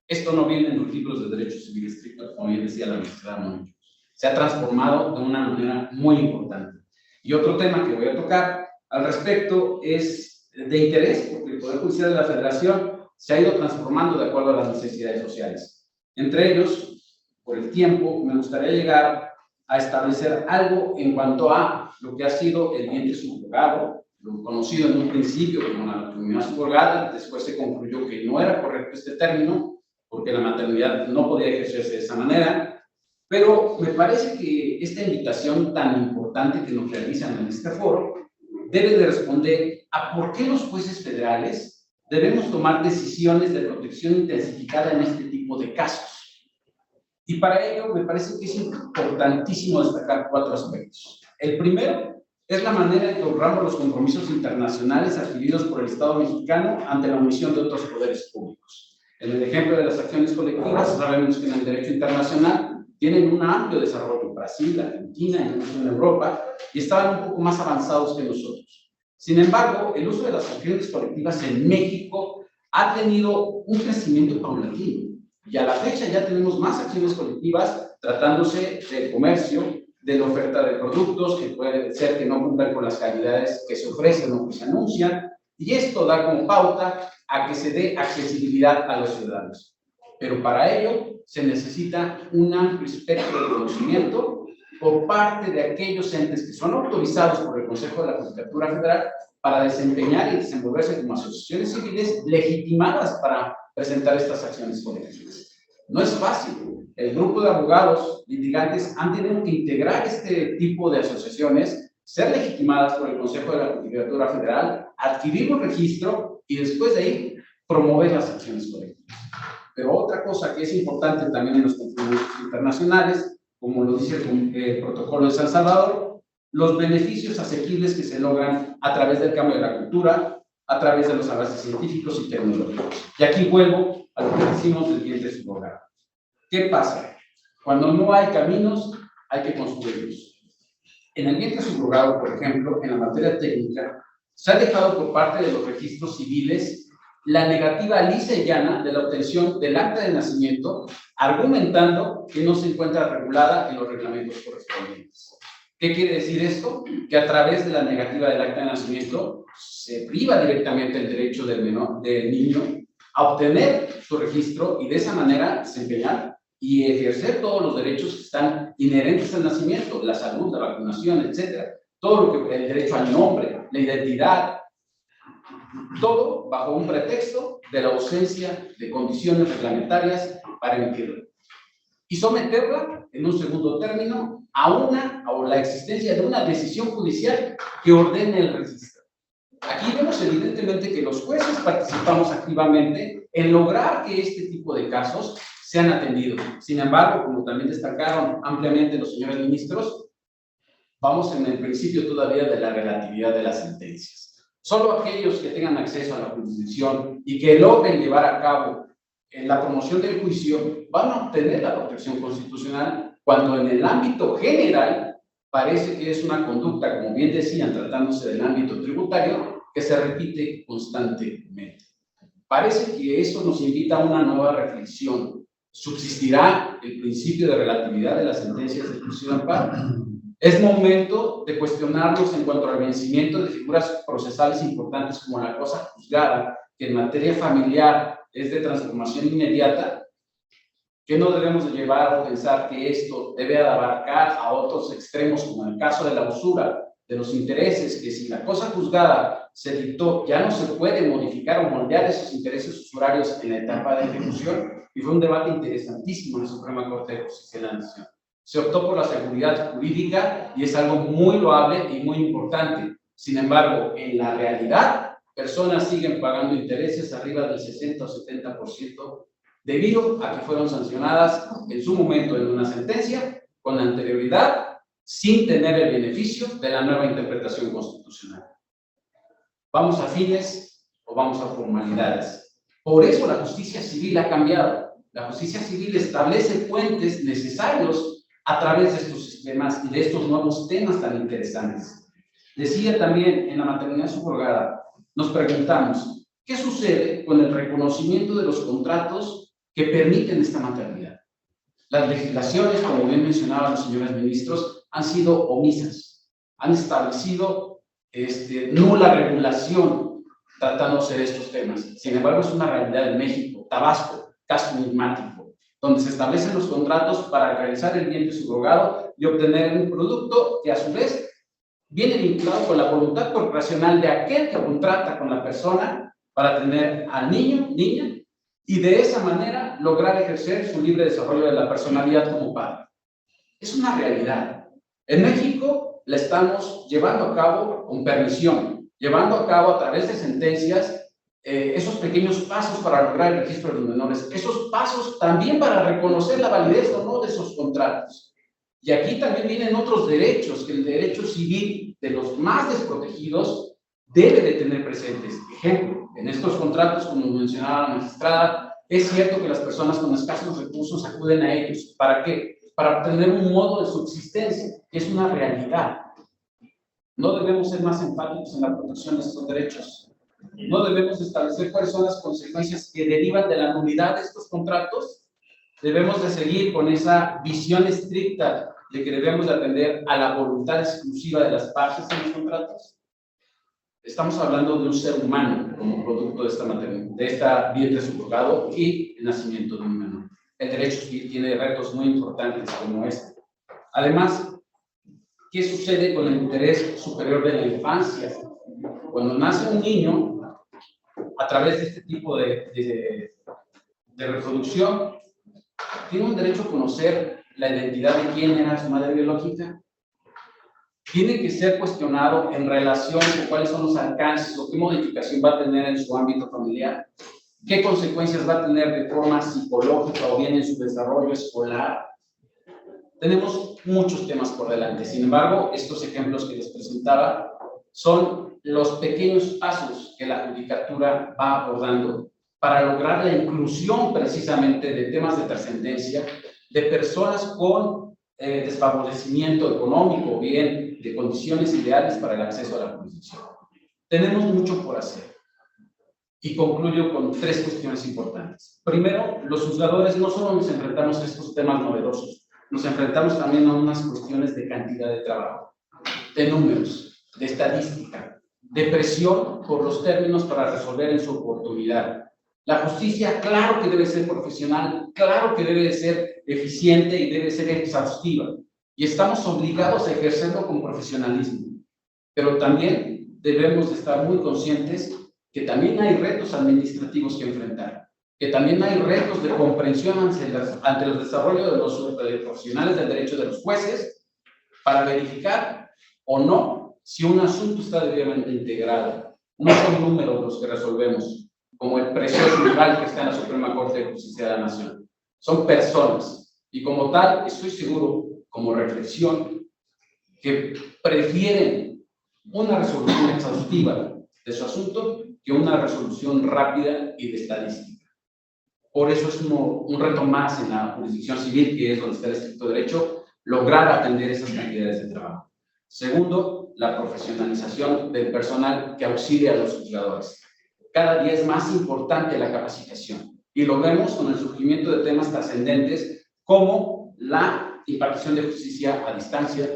Esto no viene en los libros de derecho civil estricto, como bien decía la magistrada Monillo. Se ha transformado de una manera muy importante. Y otro tema que voy a tocar al respecto es de interés, porque el Poder Judicial de la Federación se ha ido transformando de acuerdo a las necesidades sociales. Entre ellos, por el tiempo, me gustaría llegar a establecer algo en cuanto a lo que ha sido el vientre subrogado, lo conocido en un principio como la maternidad subrogada, después se concluyó que no era correcto este término, porque la maternidad no podía ejercerse de esa manera, pero me parece que esta invitación tan importante que nos realizan en este foro debe de responder a por qué los jueces federales debemos tomar decisiones de protección intensificada en este tipo de casos. Y para ello me parece que es importantísimo destacar 4 aspectos. El primero es la manera en que honramos los compromisos internacionales adquiridos por el Estado mexicano ante la omisión de otros poderes públicos. En el ejemplo de las acciones colectivas, sabemos que en el derecho internacional tienen un amplio desarrollo. Brasil, Argentina, incluso en Europa, y estaban un poco más avanzados que nosotros. Sin embargo, el uso de las acciones colectivas en México ha tenido un crecimiento paulatino. Y a la fecha ya tenemos más acciones colectivas tratándose del comercio, de la oferta de productos que puede ser que no cumplan con las calidades que se ofrecen o que se anuncian, y esto da como pauta a que se dé accesibilidad a los ciudadanos. Pero para ello se necesita un amplio espectro de conocimiento por parte de aquellos entes que son autorizados por el Consejo de la Judicatura Federal para desempeñar y desenvolverse como asociaciones civiles legitimadas para presentar estas acciones colectivas. No es fácil. El grupo de abogados litigantes han tenido que integrar este tipo de asociaciones, ser legitimadas por el Consejo de la Judicatura Federal, adquirir un registro y después de ahí promover las acciones colectivas. Pero otra cosa que es importante también en los compromisos internacionales, como lo dice el Protocolo de San Salvador, los beneficios asequibles que se logran a través del cambio de la cultura, a través de los avances científicos y tecnológicos. Y aquí vuelvo a lo que decimos del vientre subrogado. ¿Qué pasa? Cuando no hay caminos, hay que construirlos. En el vientre subrogado, por ejemplo, en la materia técnica, se ha dejado por parte de los registros civiles la negativa lisa y llana de la obtención del acta de nacimiento, argumentando que no se encuentra regulada en los reglamentos correspondientes. ¿Qué quiere decir esto? Que a través de la negativa del acta de nacimiento se priva directamente el derecho del niño a obtener su registro y de esa manera desempeñar y ejercer todos los derechos que están inherentes al nacimiento, la salud, la vacunación, etc. Todo lo que el derecho al nombre, la identidad, todo bajo un pretexto de la ausencia de condiciones reglamentarias para emitirlo. Y someterla, en un segundo término, a la existencia de una decisión judicial que ordene el registro. Aquí vemos evidentemente que los jueces participamos activamente en lograr que este tipo de casos sean atendidos. Sin embargo, como también destacaron ampliamente los señores ministros, vamos en el principio todavía de la relatividad de las sentencias. Solo aquellos que tengan acceso a la jurisdicción y que logren llevar a cabo la promoción del juicio van a obtener la protección constitucional, cuando en el ámbito general parece que es una conducta, como bien decían, tratándose del ámbito tributario, que se repite constantemente. Parece que eso nos invita a una nueva reflexión. ¿Subsistirá el principio de relatividad de las sentencias de juicio de amparo? Es momento de cuestionarnos en cuanto al vencimiento de figuras procesales importantes como la cosa juzgada, que en materia familiar es de transformación inmediata, que no debemos de llevar a pensar que esto debe abarcar a otros extremos, como en el caso de la usura, de los intereses, que si la cosa juzgada se dictó, ya no se puede modificar o moldear esos intereses usurarios en la etapa de ejecución, y fue un debate interesantísimo en la Suprema Corte de Justicia de la Nación. Se optó por la seguridad jurídica y es algo muy loable y muy importante. Sin embargo, en la realidad, personas siguen pagando intereses arriba del 60 o 70% debido a que fueron sancionadas en su momento en una sentencia con anterioridad sin tener el beneficio de la nueva interpretación constitucional. ¿Vamos a fines o vamos a formalidades? Por eso la justicia civil ha cambiado. La justicia civil establece puentes necesarios a través de estos sistemas y de estos nuevos temas tan interesantes. Decía también en la maternidad subrogada, nos preguntamos, ¿qué sucede con el reconocimiento de los contratos que permiten esta maternidad? Las legislaciones, como bien mencionaban los señores ministros, han sido omisas, han establecido nula regulación tratándose de estos temas. Sin embargo, es una realidad en México, Tabasco, caso enigmático, donde se establecen los contratos para realizar el vientre subrogado y obtener un producto que a su vez viene vinculado con la voluntad corporacional de aquel que contrata con la persona para tener al niño, niña, y de esa manera lograr ejercer su libre desarrollo de la personalidad como padre. Es una realidad. En México la estamos llevando a cabo con permisión, llevando a cabo a través de sentencias esos pequeños pasos para lograr el registro de los menores, esos pasos también para reconocer la validez o no de esos contratos. Y aquí también vienen otros derechos, que el derecho civil de los más desprotegidos debe de tener presentes. Ejemplo, en estos contratos, como mencionaba la magistrada, es cierto que las personas con escasos recursos acuden a ellos. ¿Para qué? Para obtener un modo de subsistencia, que es una realidad. No debemos ser más enfáticos en la protección de estos derechos. No debemos establecer cuáles son las consecuencias que derivan de la nulidad de estos contratos. Debemos de seguir con esa visión estricta de que debemos de atender a la voluntad exclusiva de las partes en los contratos. Estamos hablando de un ser humano como producto de esta materia, de esta vientre subrogado y el nacimiento de un menor. El derecho civil tiene retos muy importantes como este. Además, ¿qué sucede con el interés superior de la infancia? Cuando nace un niño, a través de este tipo de reproducción, tiene un derecho a conocer la identidad de quién era su madre biológica. Tiene que ser cuestionado en relación con cuáles son los alcances o qué modificación va a tener en su ámbito familiar, qué consecuencias va a tener de forma psicológica o bien en su desarrollo escolar. Tenemos muchos temas por delante. Sin embargo, estos ejemplos que les presentaba son los pequeños pasos que la judicatura va abordando para lograr la inclusión precisamente de temas de trascendencia de personas con desfavorecimiento económico o bien de condiciones ideales para el acceso a la jurisdicción. Tenemos mucho por hacer. Y concluyo con tres cuestiones importantes. Primero, los juzgadores no solo nos enfrentamos a estos temas novedosos, nos enfrentamos también a unas cuestiones de cantidad de trabajo, de números, de estadística, de presión por los términos para resolver en su oportunidad. La justicia, claro que debe ser profesional, claro que debe ser eficiente y debe ser exhaustiva. Y estamos obligados a ejercerlo con profesionalismo. Pero también debemos de estar muy conscientes que también hay retos administrativos que enfrentar, que también hay retos de comprensión ante el desarrollo de los profesionales del derecho de los jueces para verificar o no si un asunto está debidamente integrado. No son números los que resolvemos, como el precioso legal que está en la Suprema Corte de Justicia de la Nación. Son personas y como tal, estoy seguro, como reflexión, que prefieren una resolución exhaustiva de su asunto que una resolución rápida y de estadística. Por eso es un reto más en la jurisdicción civil, que es donde está el estricto derecho, lograr atender esas cantidades de trabajo. Segundo, la profesionalización del personal que auxilia a los juzgadores. Cada día es más importante la capacitación y lo vemos con el surgimiento de temas trascendentes como la impartición de justicia a distancia,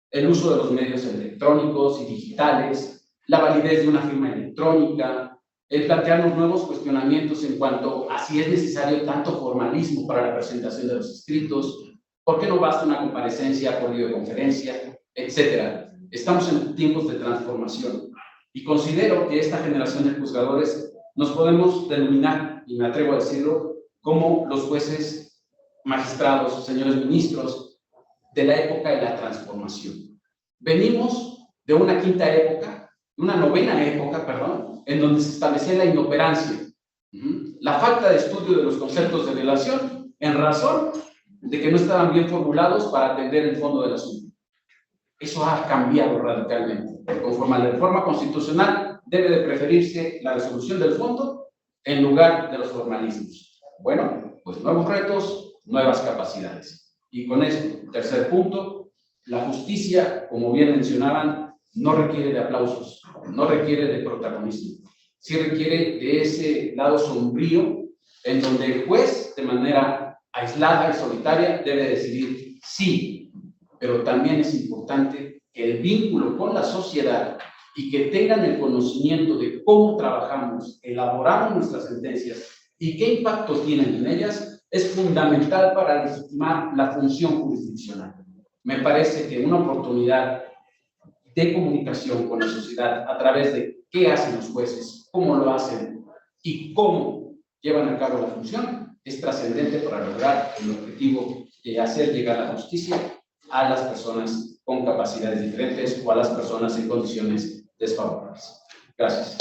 el uso de los medios electrónicos y digitales, la validez de una firma electrónica, el plantearnos nuevos cuestionamientos en cuanto a si es necesario tanto formalismo para la presentación de los escritos, por qué no basta una comparecencia por videoconferencia, etcétera. Estamos en tiempos de transformación y considero que esta generación de juzgadores nos podemos denominar, y me atrevo a decirlo, como los jueces, magistrados, señores ministros, de la época de la transformación. Venimos de una quinta época, una novena época, perdón, en donde se establecía la inoperancia, la falta de estudio de los conceptos de relación en razón de que no estaban bien formulados para atender el fondo del asunto. Eso ha cambiado radicalmente. Conforme a la reforma constitucional, debe de preferirse la resolución del fondo en lugar de los formalismos. Bueno, pues nuevos retos, nuevas capacidades. Y con esto, tercer punto, la justicia, como bien mencionaban, no requiere de aplausos, no requiere de protagonismo. Sí requiere de ese lado sombrío en donde el juez, de manera aislada y solitaria, debe decidir sí, pero también es importante que el vínculo con la sociedad y que tengan el conocimiento de cómo trabajamos, elaboramos nuestras sentencias y qué impacto tienen en ellas, es fundamental para legitimar la función jurisdiccional. Me parece que una oportunidad de comunicación con la sociedad a través de qué hacen los jueces, cómo lo hacen y cómo llevan a cabo la función es trascendente para lograr el objetivo de hacer llegar la justicia a las personas con capacidades diferentes o a las personas en condiciones desfavorables. Gracias.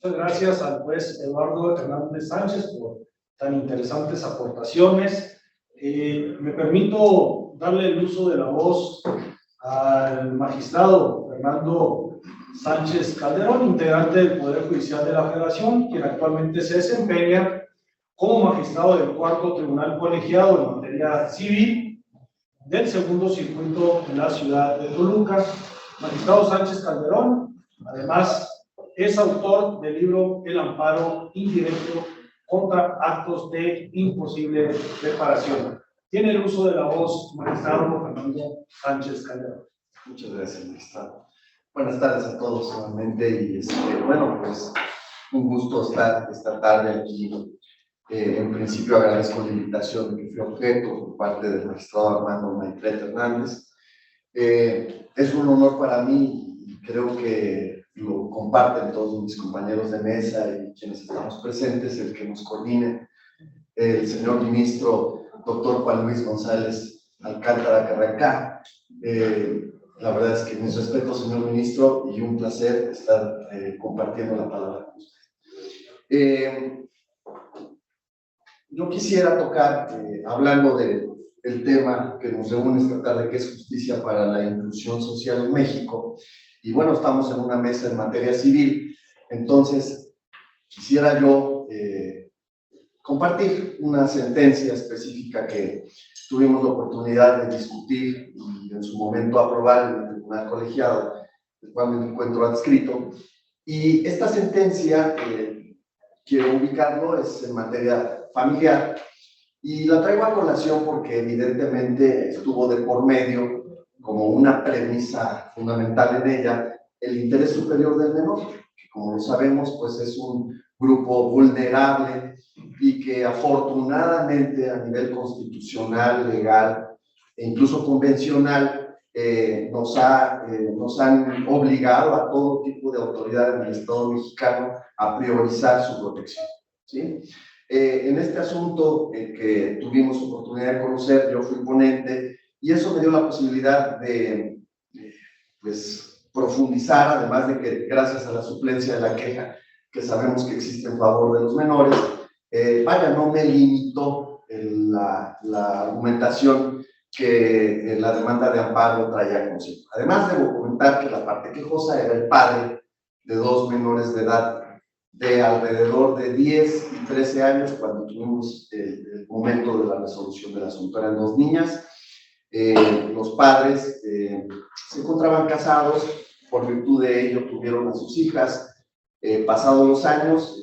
Muchas gracias al juez Eduardo Hernández Sánchez por tan interesantes aportaciones. Me permito darle el uso de la voz al magistrado Fernando Sánchez Calderón, integrante del Poder Judicial de la Federación, quien actualmente se desempeña como magistrado del Cuarto Tribunal Colegiado en materia civil del Segundo Circuito en la ciudad de Toluca. Magistrado Sánchez Calderón, además, es autor del libro El amparo indirecto contra actos de imposible reparación. Tiene el uso de la voz, magistrado Fernando Sánchez Calderón. Muchas gracias, magistrado. Buenas tardes a todos nuevamente y bueno, pues un gusto estar esta tarde aquí. En principio agradezco la invitación que fue objeto por parte del magistrado Armando Maitret Hernández. Es un honor para mí y creo que lo comparten todos mis compañeros de mesa y quienes estamos presentes, el que nos coordine el señor ministro doctor Juan Luis González Alcántara Carracá. La verdad es que mis respetos, señor ministro, y un placer estar compartiendo la palabra con usted. Yo quisiera tocar, hablando del tema que nos reúne esta tarde, que es justicia para la inclusión social en México, y bueno, estamos en una mesa en materia civil, entonces quisiera yo compartir una sentencia específica que tuvimos la oportunidad de discutir y en su momento aprobar en el Tribunal Colegiado, del cual me encuentro adscrito, y esta sentencia, quiero ubicarlo, es en materia familiar, y la traigo a colación porque evidentemente estuvo de por medio, como una premisa fundamental en ella, el interés superior del menor, que como lo sabemos, pues es un grupo vulnerable y que afortunadamente a nivel constitucional, legal e incluso convencional nos han obligado a todo tipo de autoridad en el Estado mexicano a priorizar su protección, ¿sí? En este asunto que tuvimos oportunidad de conocer, yo fui ponente y eso me dio la posibilidad de pues, profundizar, además de que gracias a la suplencia de la queja que sabemos que existe en favor de los menores, no me limitó la argumentación que la demanda de amparo traía consigo. Además, debo comentar que la parte quejosa era el padre de dos menores de edad de alrededor de 10 y 13 años cuando tuvimos el momento de la resolución del asunto. Eran dos niñas, los padres se encontraban casados, por virtud de ello tuvieron a sus hijas, pasados los años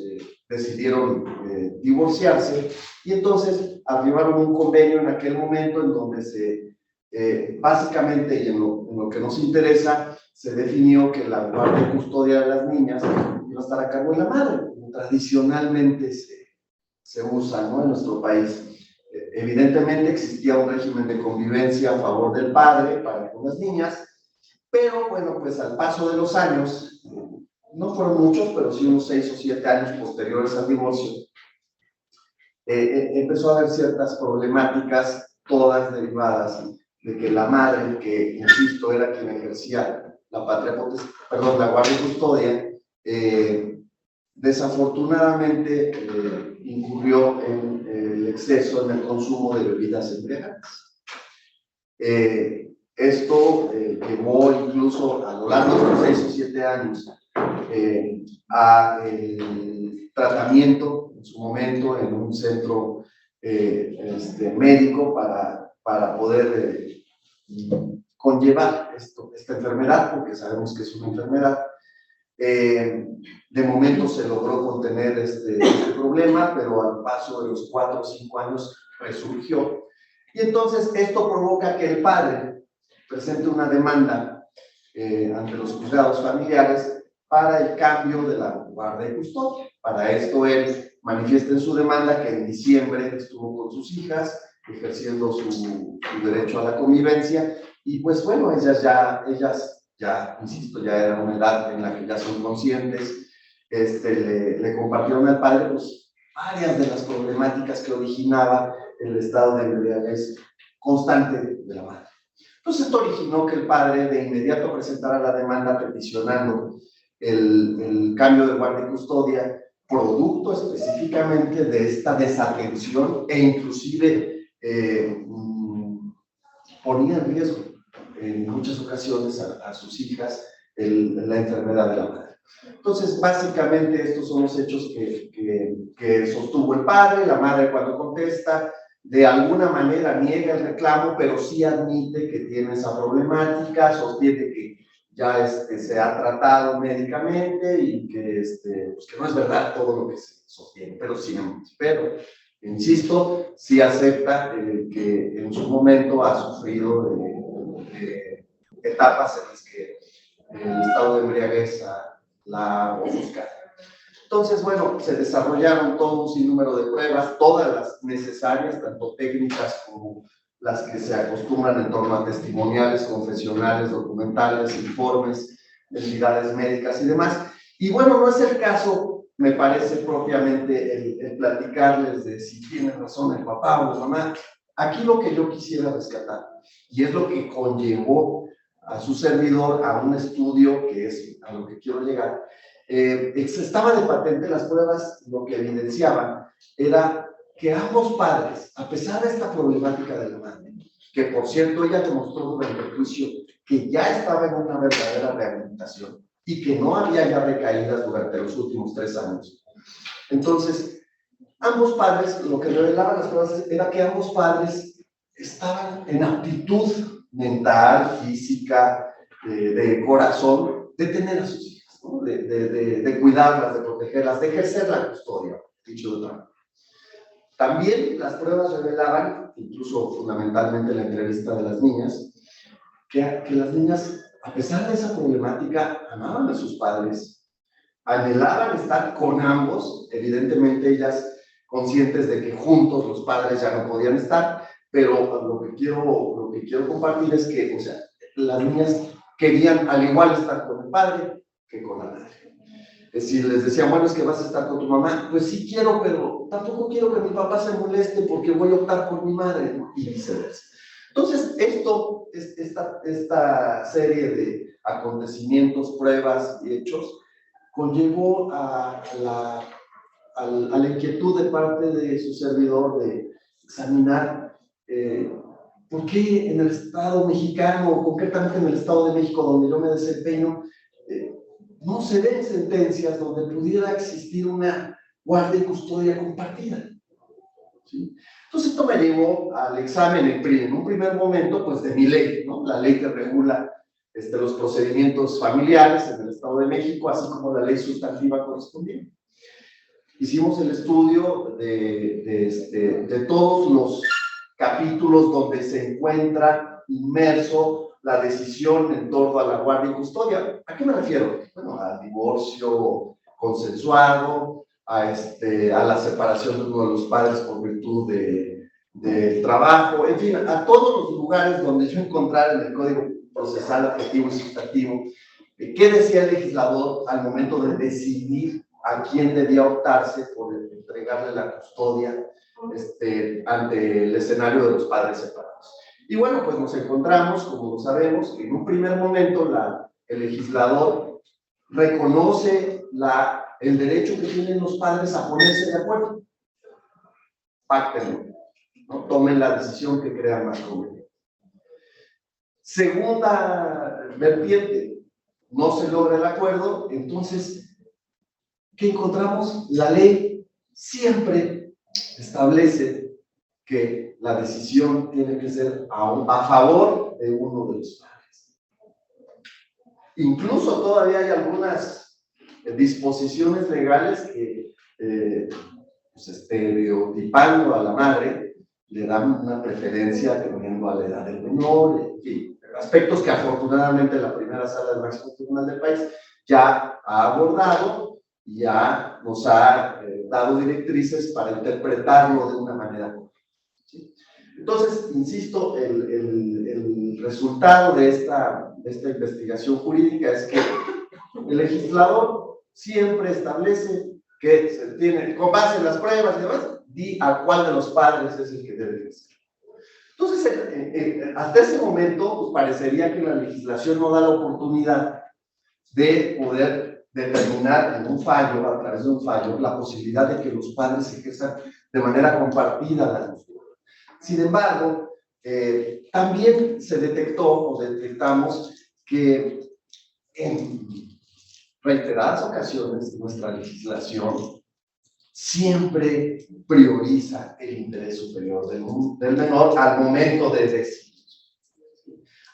decidieron divorciarse y entonces arribaron un convenio en aquel momento en donde básicamente y en lo que nos interesa, se definió que la guardia y custodia de las niñas iba a estar a cargo de la madre, como tradicionalmente se usa, ¿no?, en nuestro país. Evidentemente existía un régimen de convivencia a favor del padre para con las niñas, pero bueno, pues al paso de los años, no fueron muchos, pero sí unos 6 o 7 años posteriores al divorcio, empezó a haber ciertas problemáticas, todas derivadas de que la madre, que insisto era quien ejercía la la guardia y custodia, desafortunadamente incurrió en el exceso en el consumo de bebidas embriagantes. Esto llevó incluso a lo largo de los 6 o 7 años a tratamiento en su momento en un centro médico para poder conllevar esta enfermedad, porque sabemos que es una enfermedad. De momento se logró contener este problema, pero al paso de los 4 o 5 años resurgió. Y entonces esto provoca que el padre presente una demanda ante los juzgados familiares para el cambio de la guardia y custodia. Para esto él manifiesta en su demanda que en diciembre estuvo con sus hijas ejerciendo su derecho a la convivencia y pues bueno, ellas ya, insisto, ya eran una edad en la que ya son conscientes, le compartieron al padre pues varias de las problemáticas que originaba el estado de embriaguez constante de la madre. Entonces esto originó que el padre de inmediato presentara la demanda peticionando el cambio de guardia y custodia, producto específicamente de esta desatención e inclusive ponía en riesgo en muchas ocasiones a sus hijas la enfermedad de la madre. Entonces, básicamente estos son los hechos que sostuvo el padre. La madre, cuando contesta, de alguna manera niega el reclamo, pero sí admite que tiene esa problemática, sostiene que ya se ha tratado médicamente y que, pues que no es verdad todo lo que se sostiene, pero insisto, sí acepta que en su momento ha sufrido etapas en las que el estado de embriaguez la ofusca. Entonces, bueno, se desarrollaron todo un sinnúmero de pruebas, todas las necesarias, tanto técnicas como las que se acostumbran en torno a testimoniales, confesionales, documentales, informes, entidades médicas y demás. Y bueno, no es el caso, me parece propiamente el platicarles de si tiene razón el papá o la mamá. Aquí lo que yo quisiera rescatar, y es lo que conllevó a su servidor a un estudio que es a lo que quiero llegar, estaba de patente las pruebas, lo que evidenciaban era que ambos padres, a pesar de esta problemática de la madre, que por cierto ella demostró durante el juicio que ya estaba en una verdadera rehabilitación y que no había ya recaídas durante los últimos 3 años. Entonces, ambos padres, lo que revelaban las pruebas era que ambos padres estaban en aptitud mental, física, de corazón, de tener a sus hijas, ¿no? de cuidarlas, de protegerlas, de ejercer la custodia, dicho de otra manera. También las pruebas revelaban, incluso fundamentalmente la entrevista de las niñas, que las niñas, a pesar de esa problemática, amaban a sus padres, anhelaban estar con ambos, evidentemente ellas conscientes de que juntos los padres ya no podían estar, pero lo que quiero compartir es que, o sea, las niñas querían al igual estar con el padre que con la madre. Es decir, les decían, bueno, es que vas a estar con tu mamá, pues sí quiero, pero tampoco quiero que mi papá se moleste porque voy a optar por mi madre, ¿no? Y viceversa. Entonces, esta serie de acontecimientos, pruebas y hechos conllevó a la inquietud de parte de su servidor de examinar por qué en el Estado mexicano, concretamente en el Estado de México, donde yo me desempeño, no se ven sentencias donde pudiera existir una guardia y custodia compartida. ¿Sí? Entonces esto me llevó al examen en un primer momento, pues de mi ley, ¿no? La ley que regula los procedimientos familiares en el Estado de México, así como la ley sustantiva correspondiente. Hicimos el estudio de todos los capítulos donde se encuentra inmerso la decisión en torno a la guardia y custodia. ¿A qué me refiero? Bueno, al divorcio consensuado, a la separación de uno de los padres por virtud del trabajo, en fin, a todos los lugares donde yo encontrara en el Código Procesal Objetivo y Sustantivo ¿Qué decía el legislador al momento de decidir a quién debía optarse por entregarle la custodia ante el escenario de los padres separados? Y bueno, pues nos encontramos, como lo sabemos, que en un primer momento el legislador reconoce el derecho que tienen los padres a ponerse de acuerdo. Páctenlo, ¿no? Tomen la decisión que crean más conveniente. Segunda vertiente, no se logra el acuerdo, entonces, ¿qué encontramos? La ley siempre establece que la decisión tiene que ser a favor de uno de los padres. Incluso todavía hay algunas disposiciones legales que, pues, estereotipando a la madre, le dan una preferencia dependiendo a la edad del menor, en fin, aspectos que afortunadamente la primera sala del máximo tribunal del país ya ha abordado y ya nos ha dado directrices para interpretarlo de una manera correcta. ¿Sí? Entonces, insisto, el resultado de esta investigación jurídica es que el legislador siempre establece que se tiene, con base en las pruebas y demás, di a cuál de los padres es el que debe ser. Entonces, hasta ese momento, pues parecería que la legislación no da la oportunidad de poder determinar en un fallo, a través de un fallo, la posibilidad de que los padres ejerzan de manera compartida la custodia. Sin embargo, también se detectó o detectamos que en reiteradas ocasiones nuestra legislación siempre prioriza el interés superior del menor al momento de decidir.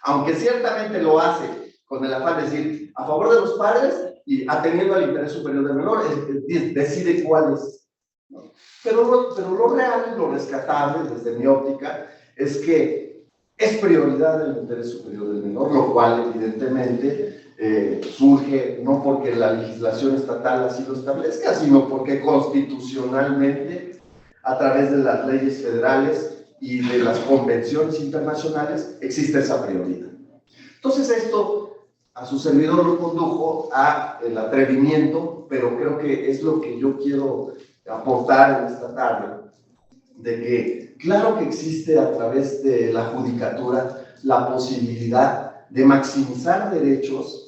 Aunque ciertamente lo hace con el afán de decir a favor de los padres y atendiendo al interés superior del menor, decide cuál es. Pero lo real, lo rescatable desde mi óptica, es que es prioridad el interés superior del menor, lo cual evidentemente surge no porque la legislación estatal así lo establezca, sino porque constitucionalmente, a través de las leyes federales y de las convenciones internacionales, existe esa prioridad. Entonces esto a su servidor lo condujo a el atrevimiento, pero creo que es lo que yo quiero aportar en esta tarde, de que claro que existe a través de la judicatura la posibilidad de maximizar derechos,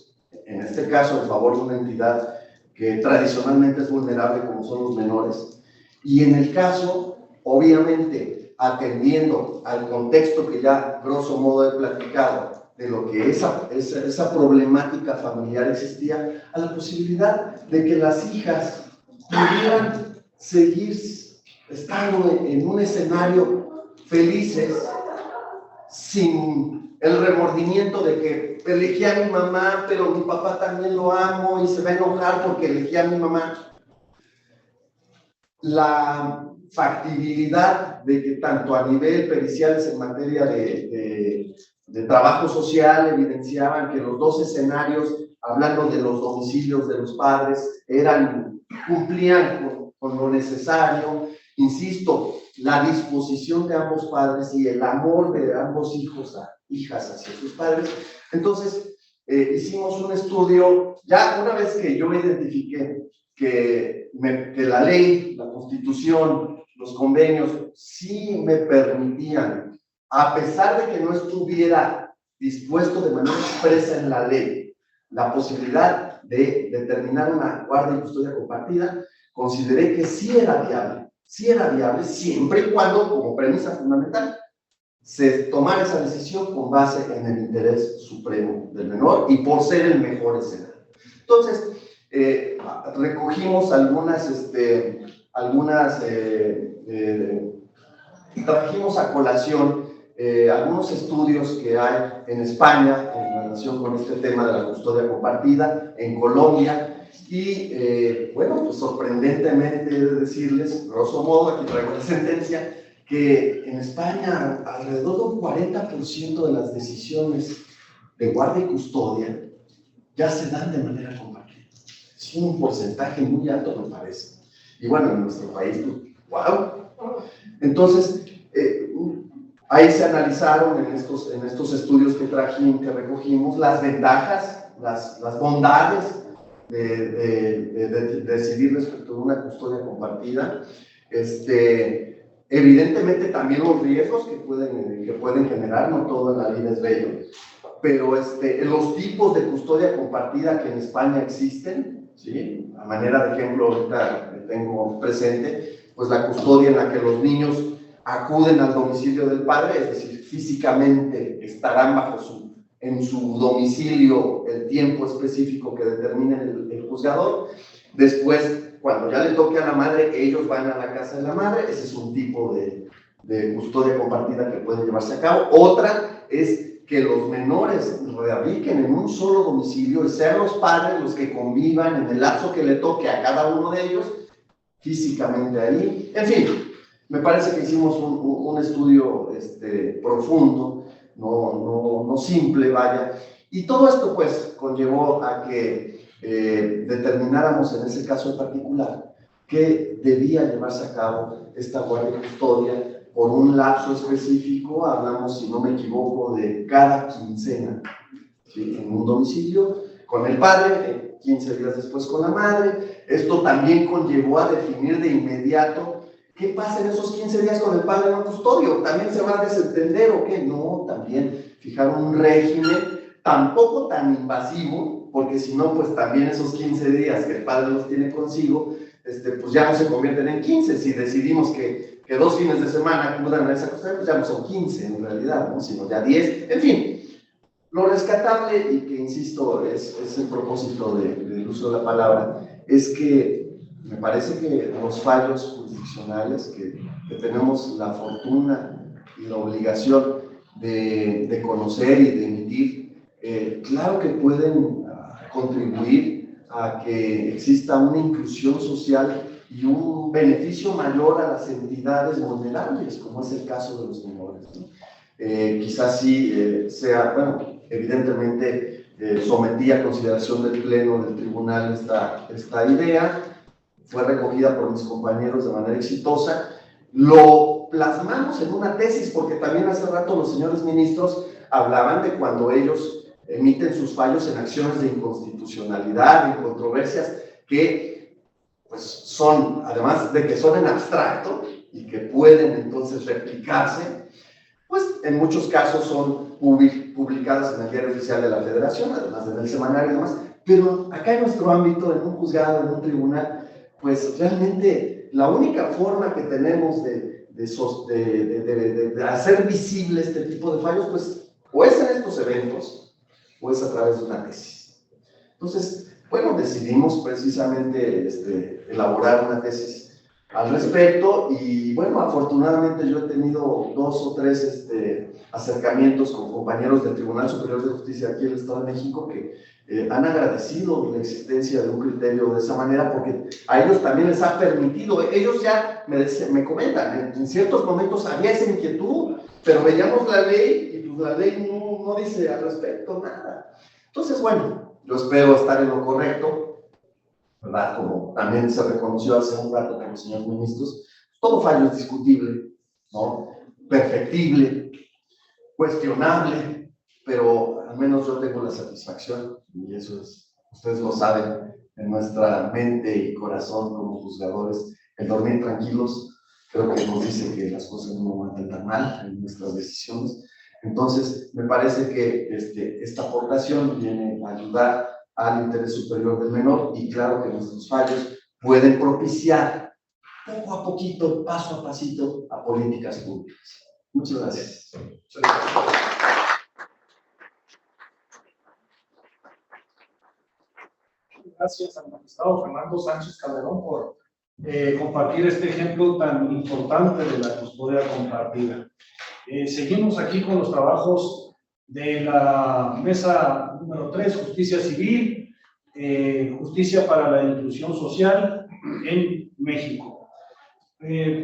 en este caso en favor de una entidad que tradicionalmente es vulnerable como son los menores, y en el caso, obviamente, atendiendo al contexto que ya grosso modo he platicado, de lo que esa problemática familiar existía, a la posibilidad de que las hijas pudieran seguir estando en un escenario felices, sin el remordimiento de que elegí a mi mamá, pero mi papá también lo amo y se va a enojar porque elegí a mi mamá. La factibilidad de que tanto a nivel periciales en materia de trabajo social evidenciaban que los dos escenarios, hablando de los domicilios de los padres, cumplían con lo necesario. Insisto, la disposición de ambos padres y el amor de ambos hijas hacia sus padres. Entonces, hicimos un estudio, ya una vez que yo identifiqué que la ley, la Constitución, los convenios, sí me permitían, a pesar de que no estuviera dispuesto de manera expresa en la ley, la posibilidad de determinar una guardia y custodia compartida, consideré que sí era viable siempre y cuando, como premisa fundamental, se tomara esa decisión con base en el interés supremo del menor y por ser el mejor escenario. Entonces, recogimos trajimos a colación algunos estudios que hay en España en relación con este tema de la custodia compartida, en Colombia, y bueno, pues sorprendentemente he de decirles, grosso modo, aquí traigo la sentencia, que en España alrededor de un 40% de las decisiones de guardia y custodia ya se dan de manera compartida. Es un porcentaje muy alto, me parece. Y bueno, en nuestro país, ¡wow! Entonces, ahí se analizaron en estos estudios que recogimos las ventajas las bondades de decidir respecto de una custodia compartida. Evidentemente también los riesgos que pueden generar, no todo en la vida es bello, pero los tipos de custodia compartida que en España existen, ¿sí? A manera de ejemplo, ahorita tengo presente, pues la custodia en la que los niños acuden al domicilio del padre, es decir, físicamente estarán en su domicilio el tiempo específico que determine el juzgador. Después, cuando ya le toque a la madre, ellos van a la casa de la madre. Ese es un tipo de custodia compartida que puede llevarse a cabo. Otra es que los menores radiquen en un solo domicilio y sean los padres los que convivan en el lapso que le toque a cada uno de ellos físicamente ahí. En fin, me parece que hicimos un estudio profundo, no simple, vaya. Y todo esto pues conllevó a que determináramos en ese caso en particular que debía llevarse a cabo esta guardia y custodia por un lapso específico. Hablamos, si no me equivoco, de cada quincena, ¿sí? En un domicilio con el padre, 15 días después con la madre. Esto también conllevó a definir de inmediato qué pasa en esos 15 días con el padre no custodio. ¿También se va a desentender o qué? No, también fijaron un régimen tampoco tan invasivo, porque si no, pues también esos 15 días que el padre los tiene consigo, pues ya no se convierten en 15. Si decidimos que 2 fines de semana acudan a esa custodia, pues ya no son 15 en realidad, ¿no? Sino ya 10. En fin, lo rescatable, y que insisto, es el propósito del uso de la palabra, es que me parece que los fallos jurisdiccionales que tenemos la fortuna y la obligación de conocer y de emitir, claro que pueden contribuir a que exista una inclusión social y un beneficio mayor a las entidades vulnerables, como es el caso de los menores, ¿no? Quizás sí sea, bueno, evidentemente sometí a consideración del Pleno del Tribunal esta idea, fue recogida por mis compañeros de manera exitosa, lo plasmamos en una tesis, porque también hace rato los señores ministros hablaban de cuando ellos emiten sus fallos en acciones de inconstitucionalidad, en controversias que pues son, además de que son en abstracto y que pueden entonces replicarse, pues en muchos casos son publicadas en el Diario Oficial de la Federación, además en el semanario y demás, pero acá en nuestro ámbito, en un juzgado, en un tribunal, pues realmente la única forma que tenemos de hacer visible este tipo de fallos, pues o es en estos eventos, o es a través de una tesis. Entonces, bueno, decidimos precisamente elaborar una tesis al respecto, y bueno, afortunadamente yo he tenido 2 o 3 acercamientos con compañeros del Tribunal Superior de Justicia aquí en el Estado de México que han agradecido la existencia de un criterio de esa manera, porque a ellos también les ha permitido, ellos ya me comentan, en ciertos momentos había esa inquietud, pero veíamos la ley y pues la ley no dice al respecto nada. Entonces, bueno, yo espero estar en lo correcto, ¿verdad? Como también se reconoció hace un rato con los señores ministros, todo fallo es discutible, ¿no? Perfectible, cuestionable, pero al menos yo tengo la satisfacción, y eso es, ustedes lo saben, en nuestra mente y corazón como juzgadores, el dormir tranquilos, creo que nos dice que las cosas no van tan mal en nuestras decisiones. Entonces, me parece que esta aportación viene a ayudar al interés superior del menor, y claro que nuestros fallos pueden propiciar poco a poquito, paso a pasito, a políticas públicas. Muchas gracias. Gracias al magistrado Fernando Sánchez Calderón por compartir este ejemplo tan importante de la custodia compartida. Seguimos aquí con los trabajos de la mesa número 3, Justicia Civil, Justicia para la Inclusión Social en México.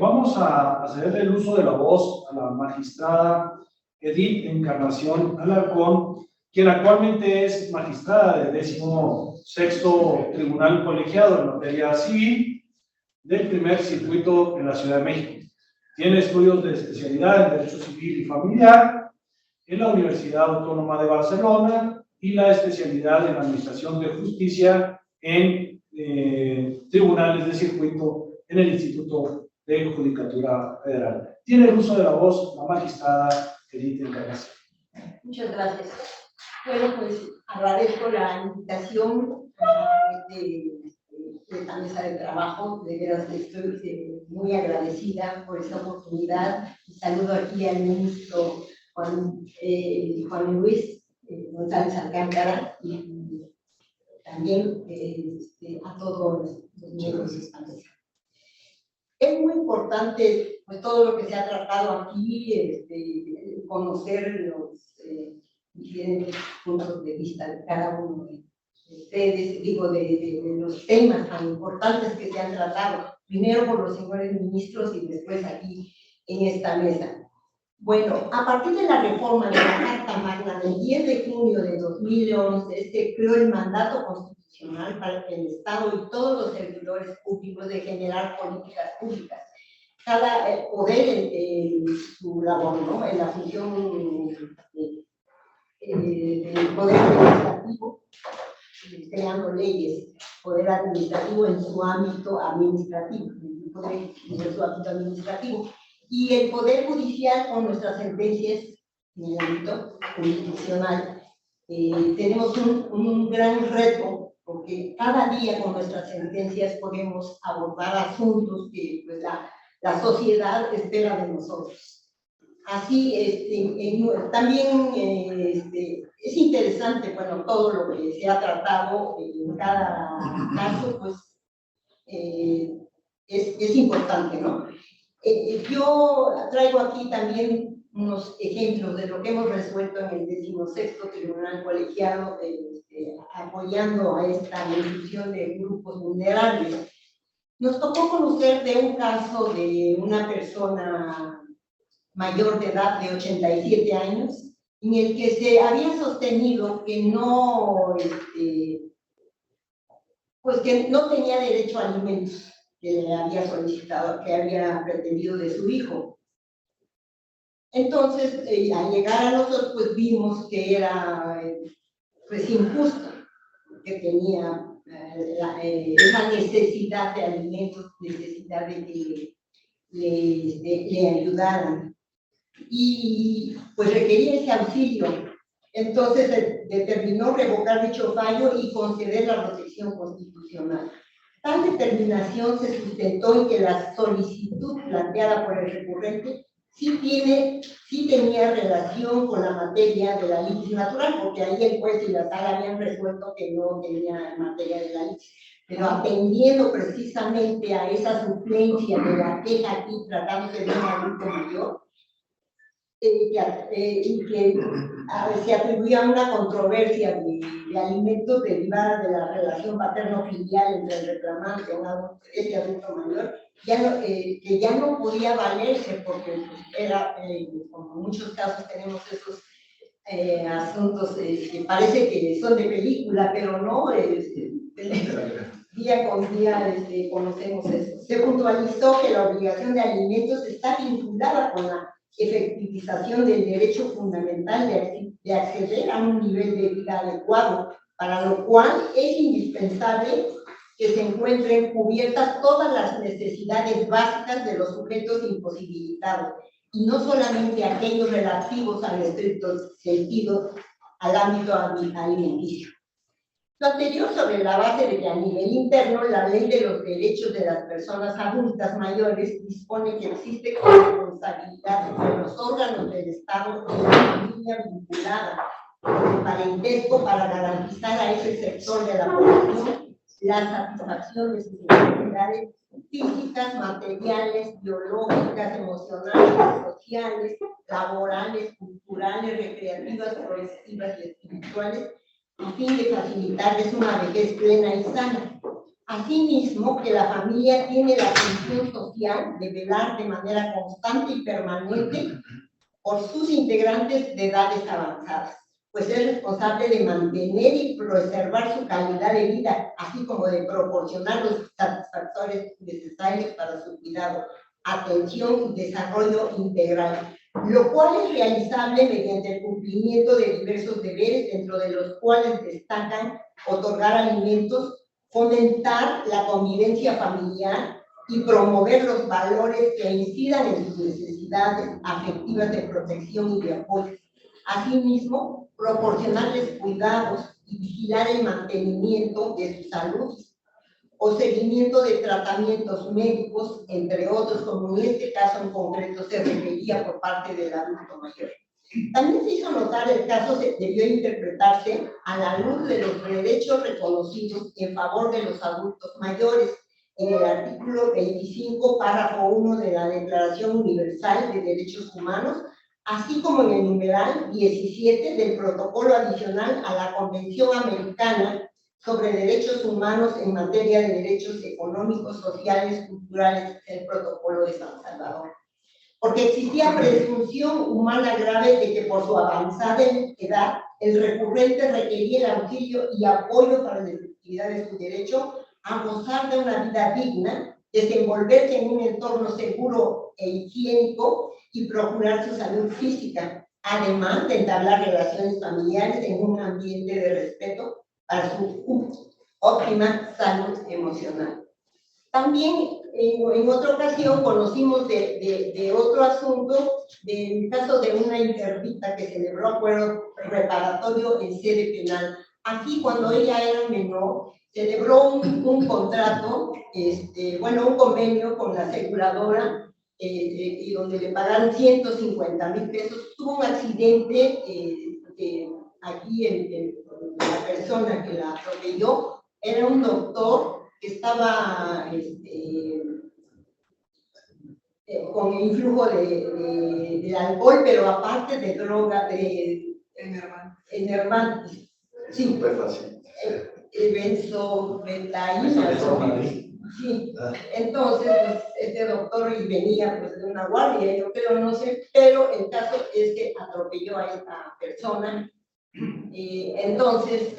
Vamos a cederle el uso de la voz a la magistrada Edith Encarnación Alarcón, quien actualmente es magistrada del 16º Tribunal Colegiado en materia civil del primer circuito en la Ciudad de México. Tiene estudios de especialidad en Derecho Civil y Familiar en la Universidad Autónoma de Barcelona y la especialidad en Administración de Justicia en tribunales de circuito en el Instituto de Judicatura Federal. Tiene el uso de la voz la magistrada Edith Encarnación. Muchas gracias. Bueno, pues agradezco la invitación de esta mesa de trabajo. De veras estoy muy agradecida por esta oportunidad. Y saludo aquí al ministro Juan Luis González Alcántara y también a todos los miembros de esta mesa. Es muy importante pues, todo lo que se ha tratado aquí, conocer los diferentes puntos de vista de cada uno de ustedes, digo, de los temas tan importantes que se han tratado, primero por los señores ministros y después aquí en esta mesa. Bueno, a partir de la reforma de la Carta Magna del 10 de junio de 2011, se creó el mandato constitucional para el Estado y todos los servidores públicos de generar políticas públicas. Cada poder en su labor, ¿no? En la función del poder legislativo, creando leyes, poder administrativo en su ámbito administrativo, y el poder judicial con nuestras sentencias en el ámbito jurisdiccional. Tenemos un gran reto, porque cada día con nuestras sentencias podemos abordar asuntos que pues, la sociedad espera de nosotros. Así, también es interesante, bueno, todo lo que se ha tratado en cada caso, pues es importante, ¿no? Yo traigo aquí también unos ejemplos de lo que hemos resuelto en el 16º Tribunal Colegiado, apoyando a esta inclusión de grupos vulnerables. Nos tocó conocer de un caso de una persona mayor de edad de 87 años, en el que se había sostenido que pues que no tenía derecho a alimentos que le había solicitado, que había pretendido de su hijo. Entonces, al llegar a nosotros, pues vimos que era pues injusto, que tenía esa necesidad de alimentos, necesidad de que le ayudaran. Y pues requería ese auxilio. Entonces se determinó revocar dicho fallo y conceder la protección constitucional. Tal determinación se sustentó en que la solicitud planteada por el recurrente sí tenía relación con la materia de la litis natural, porque ahí el juez y la sala habían resuelto que no tenía materia de la litis. Pero atendiendo precisamente a esa suplencia de la queja aquí, tratándose de un adulto mayor, y que se atribuía una controversia de alimentos derivada de la relación paterno-filial entre el reclamante y ese adulto mayor, que ya no podía valerse porque era, como en muchos casos tenemos esos asuntos que parece que son de película, pero no, día con día conocemos eso. Se puntualizó que la obligación de alimentos está vinculada con la efectivización del derecho fundamental de acceder a un nivel de vida adecuado, para lo cual es indispensable que se encuentren cubiertas todas las necesidades básicas de los sujetos imposibilitados, y no solamente aquellos relativos al estricto sentido al ámbito alimenticio. Lo anterior sobre la base de que a nivel interno la ley de los derechos de las personas adultas mayores dispone que existe corresponsabilidad entre los órganos del Estado y la familia vinculada con parentesco para garantizar a ese sector de la población la satisfacción de sus necesidades físicas, materiales, biológicas, emocionales, sociales, laborales, culturales, recreativas, progresivas y espirituales, a fin de facilitarles una vejez plena y sana. Asimismo, que la familia tiene la función social de velar de manera constante y permanente por sus integrantes de edades avanzadas, pues es responsable de mantener y preservar su calidad de vida, así como de proporcionar los satisfactores necesarios para su cuidado, atención y desarrollo integral, lo cual es realizable mediante el cumplimiento de diversos deberes, dentro de los cuales destacan otorgar alimentos, fomentar la convivencia familiar y promover los valores que incidan en sus necesidades afectivas de protección y de apoyo. Asimismo, proporcionarles cuidados y vigilar el mantenimiento de su salud o seguimiento de tratamientos médicos, entre otros, como en este caso en concreto se requería por parte del adulto mayor. También se hizo notar el caso debió interpretarse a la luz de los derechos reconocidos en favor de los adultos mayores en el artículo 25, párrafo 1 de la Declaración Universal de Derechos Humanos, así como en el numeral 17 del protocolo adicional a la Convención Americana sobre Derechos Humanos en materia de derechos económicos, sociales, culturales, el protocolo de San Salvador. Porque existía presunción humana grave de que por su avanzada edad el recurrente requería el auxilio y apoyo para la efectividad de su derecho a gozar de una vida digna, desenvolverse en un entorno seguro e higiénico y procurar su salud física, además de entablar relaciones familiares en un ambiente de respeto para su óptima salud emocional. También en otra ocasión conocimos de otro asunto, del caso de una interdicta que celebró acuerdo reparatorio en sede penal. Aquí, cuando ella era menor, celebró un contrato, un convenio con la aseguradora, y donde le pagaron 150,000 pesos. Tuvo un accidente aquí la persona que la atropelló era un doctor que estaba con influjo de alcohol, pero aparte de droga, de enervantes. Sí, súper fácil. Benzobetaína. Sí, entonces, pues, este doctor venía pues, de una guardia, yo creo, no sé, pero el caso es que atropelló a esta persona. Entonces,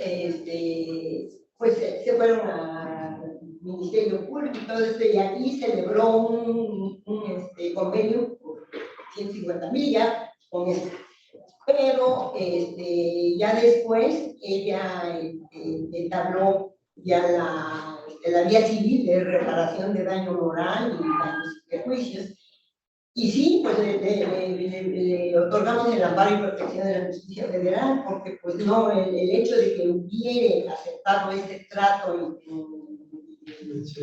pues se fueron al Ministerio Público y todo esto, y aquí celebró un convenio por 150,000 ya con esto. Pero ya después ella entabló ya la vía civil de reparación de daño moral y daños y perjuicios. Y sí, pues le otorgamos el amparo y protección de la justicia federal, porque pues no, el hecho de que hubiera aceptado este trato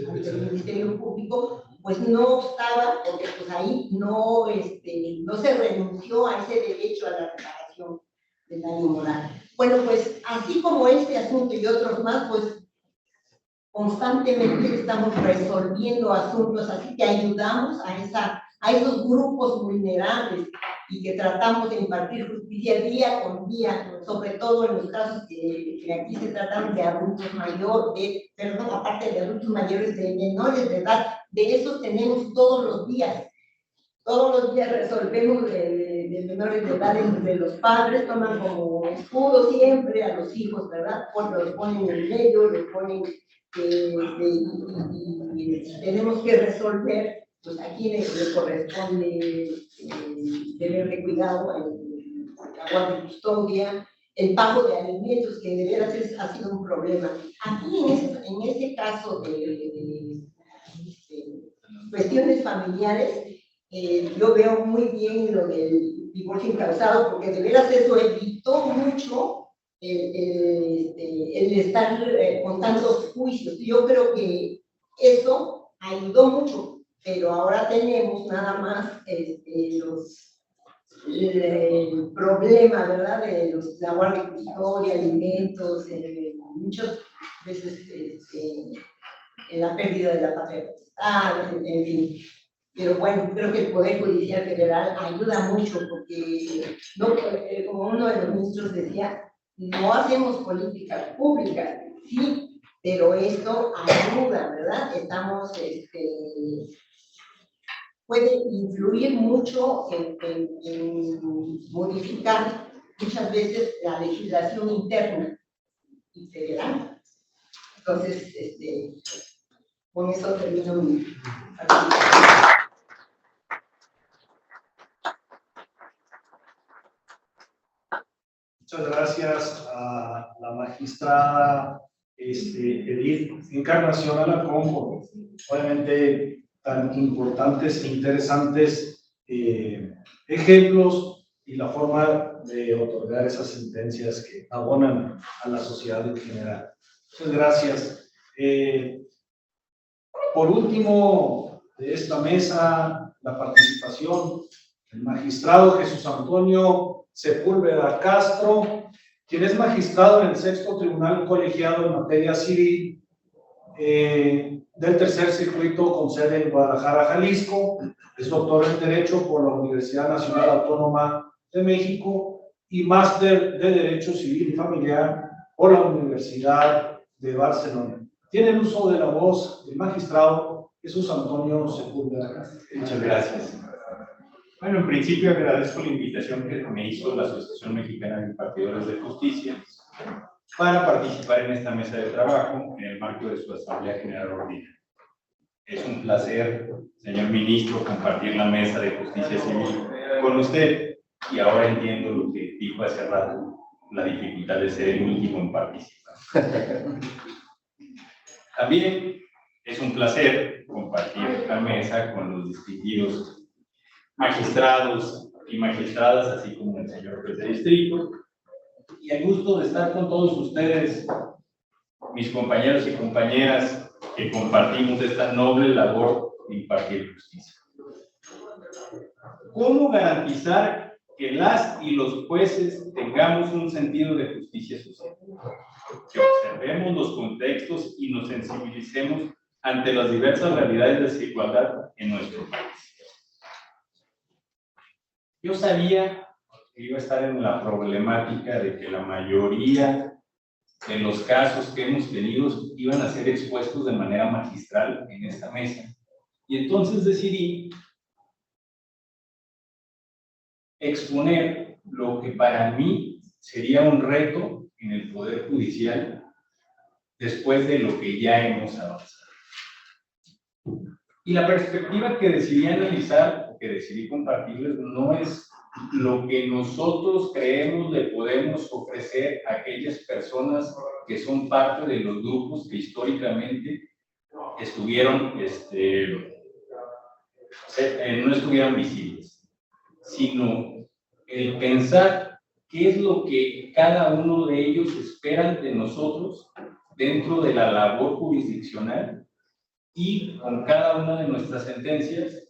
ante el Ministerio Público, pues no estaba, porque pues ahí no se renunció a ese derecho a la reparación del daño moral. Bueno, pues así como este asunto y otros más, pues constantemente estamos resolviendo asuntos, así que ayudamos a esos grupos vulnerables y que tratamos de impartir justicia día con día, sobre todo en los casos que aquí se tratan de adultos mayores, aparte de adultos mayores, de menores de edad, de esos tenemos todos los días resolvemos de menores de edad entre los padres, toman como escudo siempre a los hijos, ¿verdad? Porque los ponen en medio, los ponen y tenemos que resolver, pues aquí le corresponde deber de cuidado, la guardia de custodia, el pago de alimentos, que de veras ha sido un problema. Aquí en ese caso de cuestiones familiares, yo veo muy bien lo del divorcio incausado, porque de veras eso evitó mucho el estar con tantos juicios. Yo creo que eso ayudó mucho, pero ahora tenemos nada más el problema, ¿verdad? De la guardia de custodia, alimentos, muchas veces la pérdida de la patria potestad, en fin. Pero bueno, creo que el Poder Judicial Federal ayuda mucho porque, no, como uno de los ministros decía, no hacemos políticas públicas, sí, pero esto ayuda, ¿verdad? Puede influir mucho en modificar muchas veces la legislación interna y federal. Entonces, con eso termino mi participación. magistrada Edith Encarnación Alarcón, obviamente tan importantes e interesantes ejemplos y la forma de otorgar esas sentencias que abonan a la sociedad en general. Muchas gracias. Por último, de esta mesa, la participación del magistrado Jesús Antonio Sepúlveda Castro, quien es magistrado en el 6º Tribunal Colegiado en Materia Civil del Tercer Circuito con sede en Guadalajara, Jalisco. Es doctor en Derecho por la Universidad Nacional Autónoma de México y máster de Derecho Civil y Familiar por la Universidad de Barcelona. Tiene el uso de la voz del magistrado Jesús Antonio Sepúlveda Castro. Muchas gracias. Bueno, en principio agradezco la invitación que me hizo la Asociación Mexicana de Impartidores de Justicia para participar en esta mesa de trabajo en el marco de su Asamblea General Ordinaria. Es un placer, señor ministro, compartir la mesa de justicia civil con usted y ahora entiendo lo que dijo hace rato, la dificultad de ser el último en participar. También es un placer compartir la mesa con los distinguidos magistrados y magistradas, así como el señor juez de distrito, y el gusto de estar con todos ustedes, mis compañeros y compañeras, que compartimos esta noble labor de impartir justicia. ¿Cómo garantizar que las y los jueces tengamos un sentido de justicia social? Que observemos los contextos y nos sensibilicemos ante las diversas realidades de desigualdad en nuestro país. Yo sabía que iba a estar en la problemática de que la mayoría de los casos que hemos tenido iban a ser expuestos de manera magistral en esta mesa. Y entonces decidí exponer lo que para mí sería un reto en el Poder Judicial después de lo que ya hemos avanzado. Y la perspectiva que decidí analizar, que decidí compartirles, no es lo que nosotros creemos le podemos ofrecer a aquellas personas que son parte de los grupos que históricamente estuvieron, no estuvieron visibles, sino el pensar qué es lo que cada uno de ellos espera de nosotros dentro de la labor jurisdiccional y con cada una de nuestras sentencias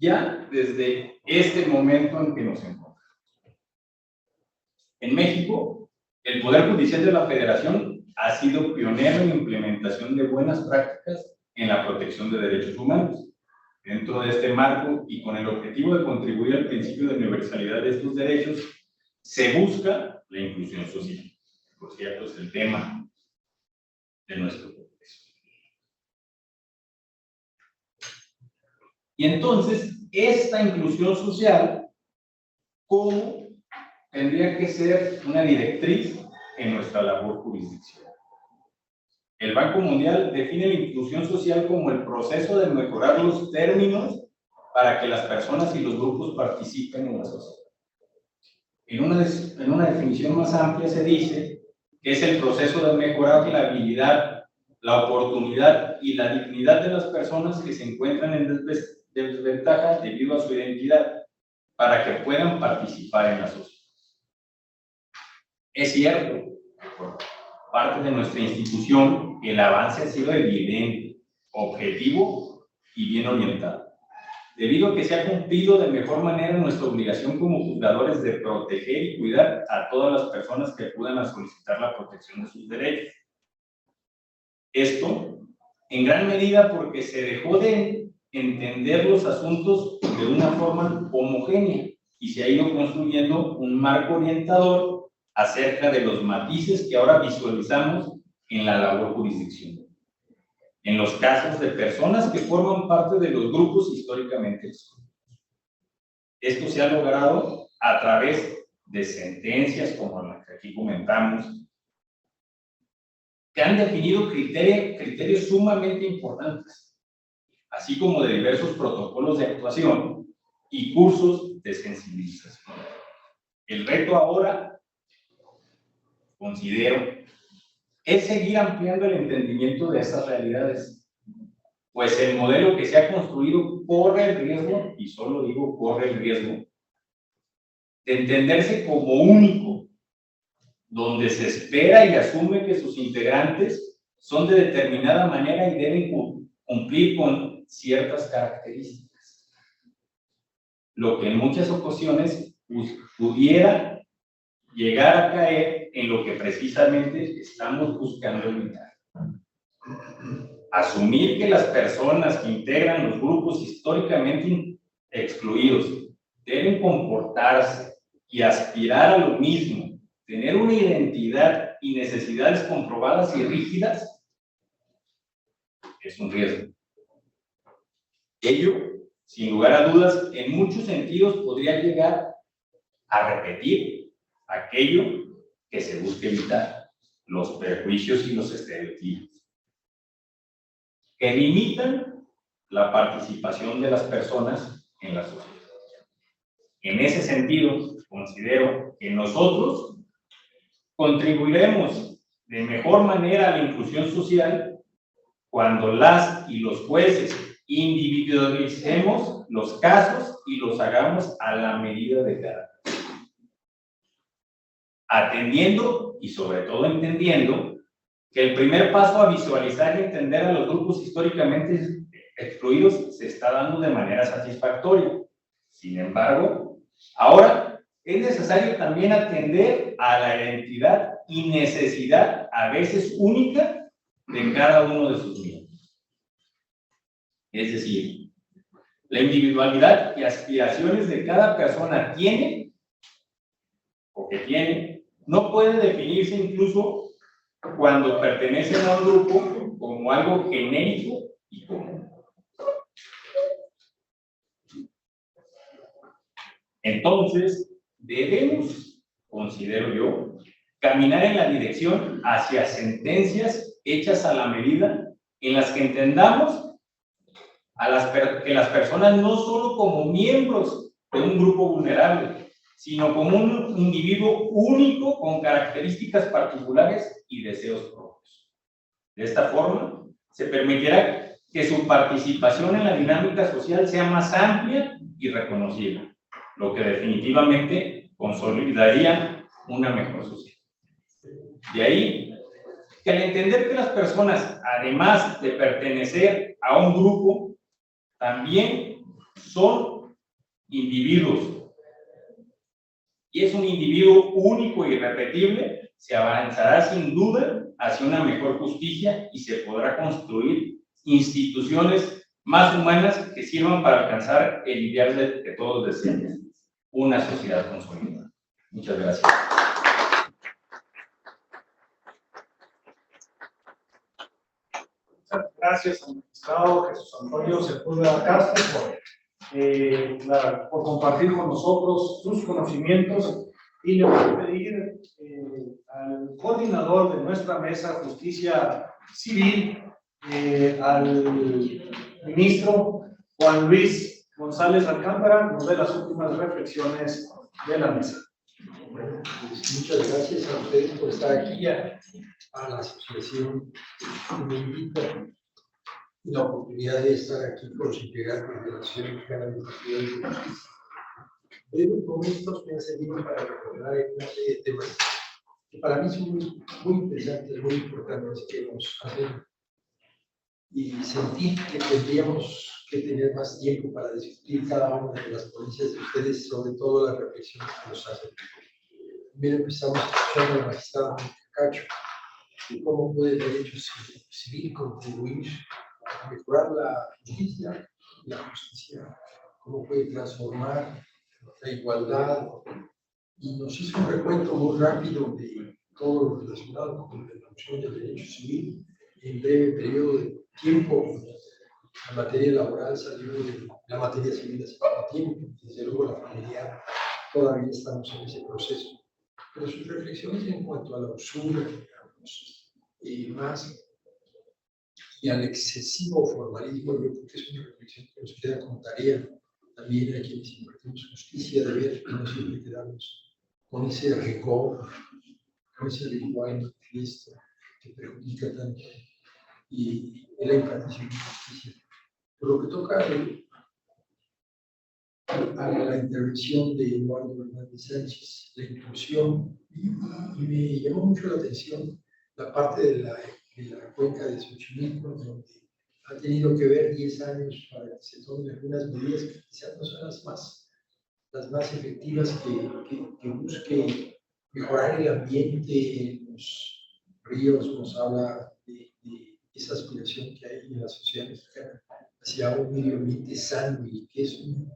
ya desde este momento en que nos encontramos. En México, el Poder Judicial de la Federación ha sido pionero en la implementación de buenas prácticas en la protección de derechos humanos. Dentro de este marco y con el objetivo de contribuir al principio de universalidad de estos derechos, se busca la inclusión social. Por cierto, es el tema de nuestro Congreso. Y entonces, esta inclusión social, ¿cómo tendría que ser una directriz en nuestra labor jurisdiccional? El Banco Mundial define la inclusión social como el proceso de mejorar los términos para que las personas y los grupos participen en la sociedad. En una definición más amplia se dice que es el proceso de mejorar la habilidad, la oportunidad y la dignidad de las personas que se encuentran en desventaja debido a su identidad para que puedan participar en la sociedad. Es cierto, por parte de nuestra institución, el avance ha sido evidente, objetivo y bien orientado, debido a que se ha cumplido de mejor manera nuestra obligación como juzgadores de proteger y cuidar a todas las personas que acudan a solicitar la protección de sus derechos. Esto, en gran medida, porque se dejó de entender los asuntos de una forma homogénea y se ha ido construyendo un marco orientador acerca de los matices que ahora visualizamos en la labor jurisdiccional. En los casos de personas que forman parte de los grupos históricamente excluidos. Esto se ha logrado a través de sentencias como la que aquí comentamos, que han definido criterios sumamente importantes, así como de diversos protocolos de actuación y cursos de sensibilización. El reto ahora, considero, es seguir ampliando el entendimiento de estas realidades. Pues el modelo que se ha construido corre el riesgo, y solo digo corre el riesgo, de entenderse como único, donde se espera y asume que sus integrantes son de determinada manera y deben cumplir con ciertas características. Lo que en muchas ocasiones pudiera llegar a caer en lo que precisamente estamos buscando evitar. Asumir que las personas que integran los grupos históricamente excluidos deben comportarse y aspirar a lo mismo, tener una identidad y necesidades comprobadas y rígidas, es un riesgo. Ello, sin lugar a dudas, en muchos sentidos podría llegar a repetir aquello que se busca evitar, los prejuicios y los estereotipos, que limitan la participación de las personas en la sociedad. En ese sentido, considero que nosotros contribuiremos de mejor manera a la inclusión social cuando las y los jueces individualicemos los casos y los hagamos a la medida de cada caso, atendiendo y sobre todo entendiendo que el primer paso a visualizar y entender a los grupos históricamente excluidos se está dando de manera satisfactoria. Sin embargo, ahora es necesario también atender a la identidad y necesidad a veces única de cada uno de sus miembros. Es decir, la individualidad y aspiraciones de cada persona tiene o que tiene, no puede definirse incluso cuando pertenecen a un grupo como algo genérico y común. Entonces, debemos, considero yo, caminar en la dirección hacia sentencias hechas a la medida en las que entendamos que las personas no solo como miembros de un grupo vulnerable, sino como un individuo único con características particulares y deseos propios. De esta forma, se permitirá que su participación en la dinámica social sea más amplia y reconocible, lo que definitivamente consolidaría una mejor sociedad. De ahí que al entender que las personas, además de pertenecer a un grupo, también son individuos, y es un individuo único y irrepetible, se avanzará sin duda hacia una mejor justicia y se podrá construir instituciones más humanas que sirvan para alcanzar el ideal que todos deseamos, una sociedad consolidada. Muchas gracias. Gracias al magistrado Jesús Antonio Sepúlveda Castro por compartir con nosotros sus conocimientos, y le voy a pedir al coordinador de nuestra mesa Justicia Civil, al ministro Juan Luis González Alcántara, nos dé las últimas reflexiones de la mesa. Bueno, pues muchas gracias a ustedes por estar aquí, a la asociación que me invita, y la oportunidad de estar aquí con los integrantes de la Asociación Mexicana de Partidos de Justicia. Breves momentos me han servido para recordar una serie de temas que para mí son muy interesantes, muy importantes que nos hacen, y sentí que tendríamos que tener más tiempo para discutir cada una de las ponencias de ustedes, sobre todo las reflexiones que nos hacen. Primero empezamos escuchando al magistrado Cacho, de cómo puede el derecho civil contribuir a mejorar la justicia, cómo puede transformar la igualdad, y nos hizo un recuento muy rápido de todo lo relacionado con la noción del derecho civil. En breve periodo de tiempo, la materia laboral salió de la materia civil hace poco tiempo, desde luego la familiar todavía estamos en ese proceso. Pero sus reflexiones en cuanto a la usura, digamos, más, y al excesivo formalismo, yo creo que es una reflexión que nos queda como tarea también a quienes impartimos justicia, de ver que no siempre quedamos con ese rigor, con ese lenguaje listo, que perjudica tanto y la impartición de justicia. Por lo que toca a la intervención de Eduardo Hernández Sánchez, la inclusión, y me llamó mucho la atención la parte de la cuenca de Xochimilco, donde ha tenido que ver 10 años para que se tomen algunas medidas que quizás no son las más efectivas, que busque mejorar el ambiente en los ríos. Nos habla de esa aspiración que hay en la sociedad mexicana hacia un medio ambiente sano, y que es un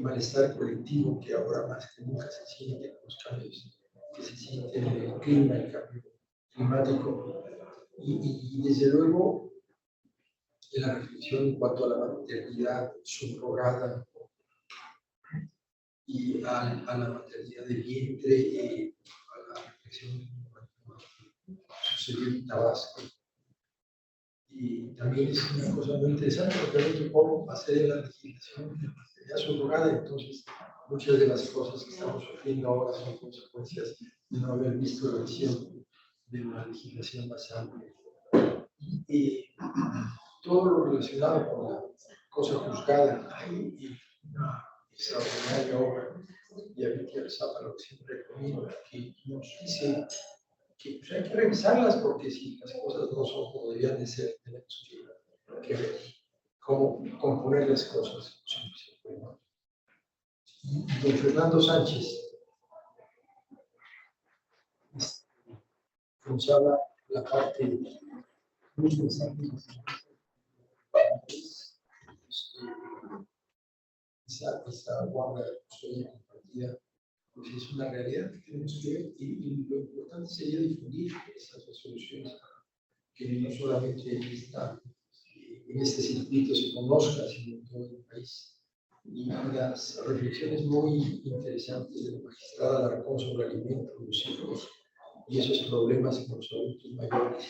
malestar colectivo que ahora más que nunca se siente con los cambios que se sienten en el clima, el cambio climático. Y desde luego, en la reflexión en cuanto a la maternidad subrogada y a la maternidad de vientre, a la reflexión en cuanto a lo que sucedió en Tabasco. Y también es una cosa muy interesante, porque no te puedo hacer en la legislación de maternidad subrogada. Entonces, muchas de las cosas que estamos sufriendo ahora son consecuencias de no haber visto la visión de una legislación más amplia. Y todo lo relacionado con la cosa juzgada, hay una extraordinaria obra de Abitier Zápalo, que siempre recomiendo, que nos dice que pues, hay que revisarlas, porque si las cosas no son como deberían de ser, tenemos que ver cómo componer las cosas. Y don Fernando Sánchez nos habla la parte muy interesante. Esa guarda de custodia compartida, pues es una realidad que tenemos que ver, y lo importante sería difundir esas resoluciones, que no solamente en este circuito se conozca, sino en todo el país. Y las reflexiones muy interesantes de la magistrada Alarcón sobre alimentos, los hijos y esos problemas con los adultos mayores.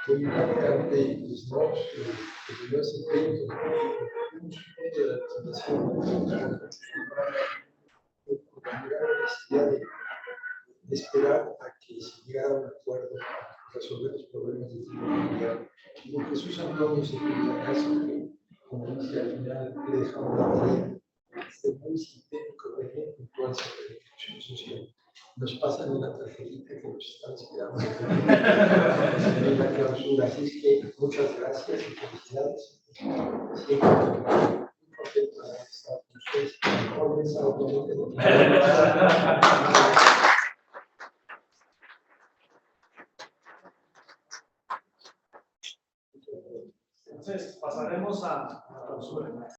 Muy importante, pues, ¿no? Que yo ese punto, un punto de la presentación, la necesidad de esperar a que se llegara a un acuerdo para resolver los problemas de tipo familiar. Y don Jesús Antonio se cuida caso que, como dice al final, le dejamos la tarea, muy sintético, muy puntual sobre la inclusión social. Nos pasan una tarjetita que nos están esperando en la clausura. Así es que muchas gracias y felicidades. Siempre muy contento de estar con ustedes.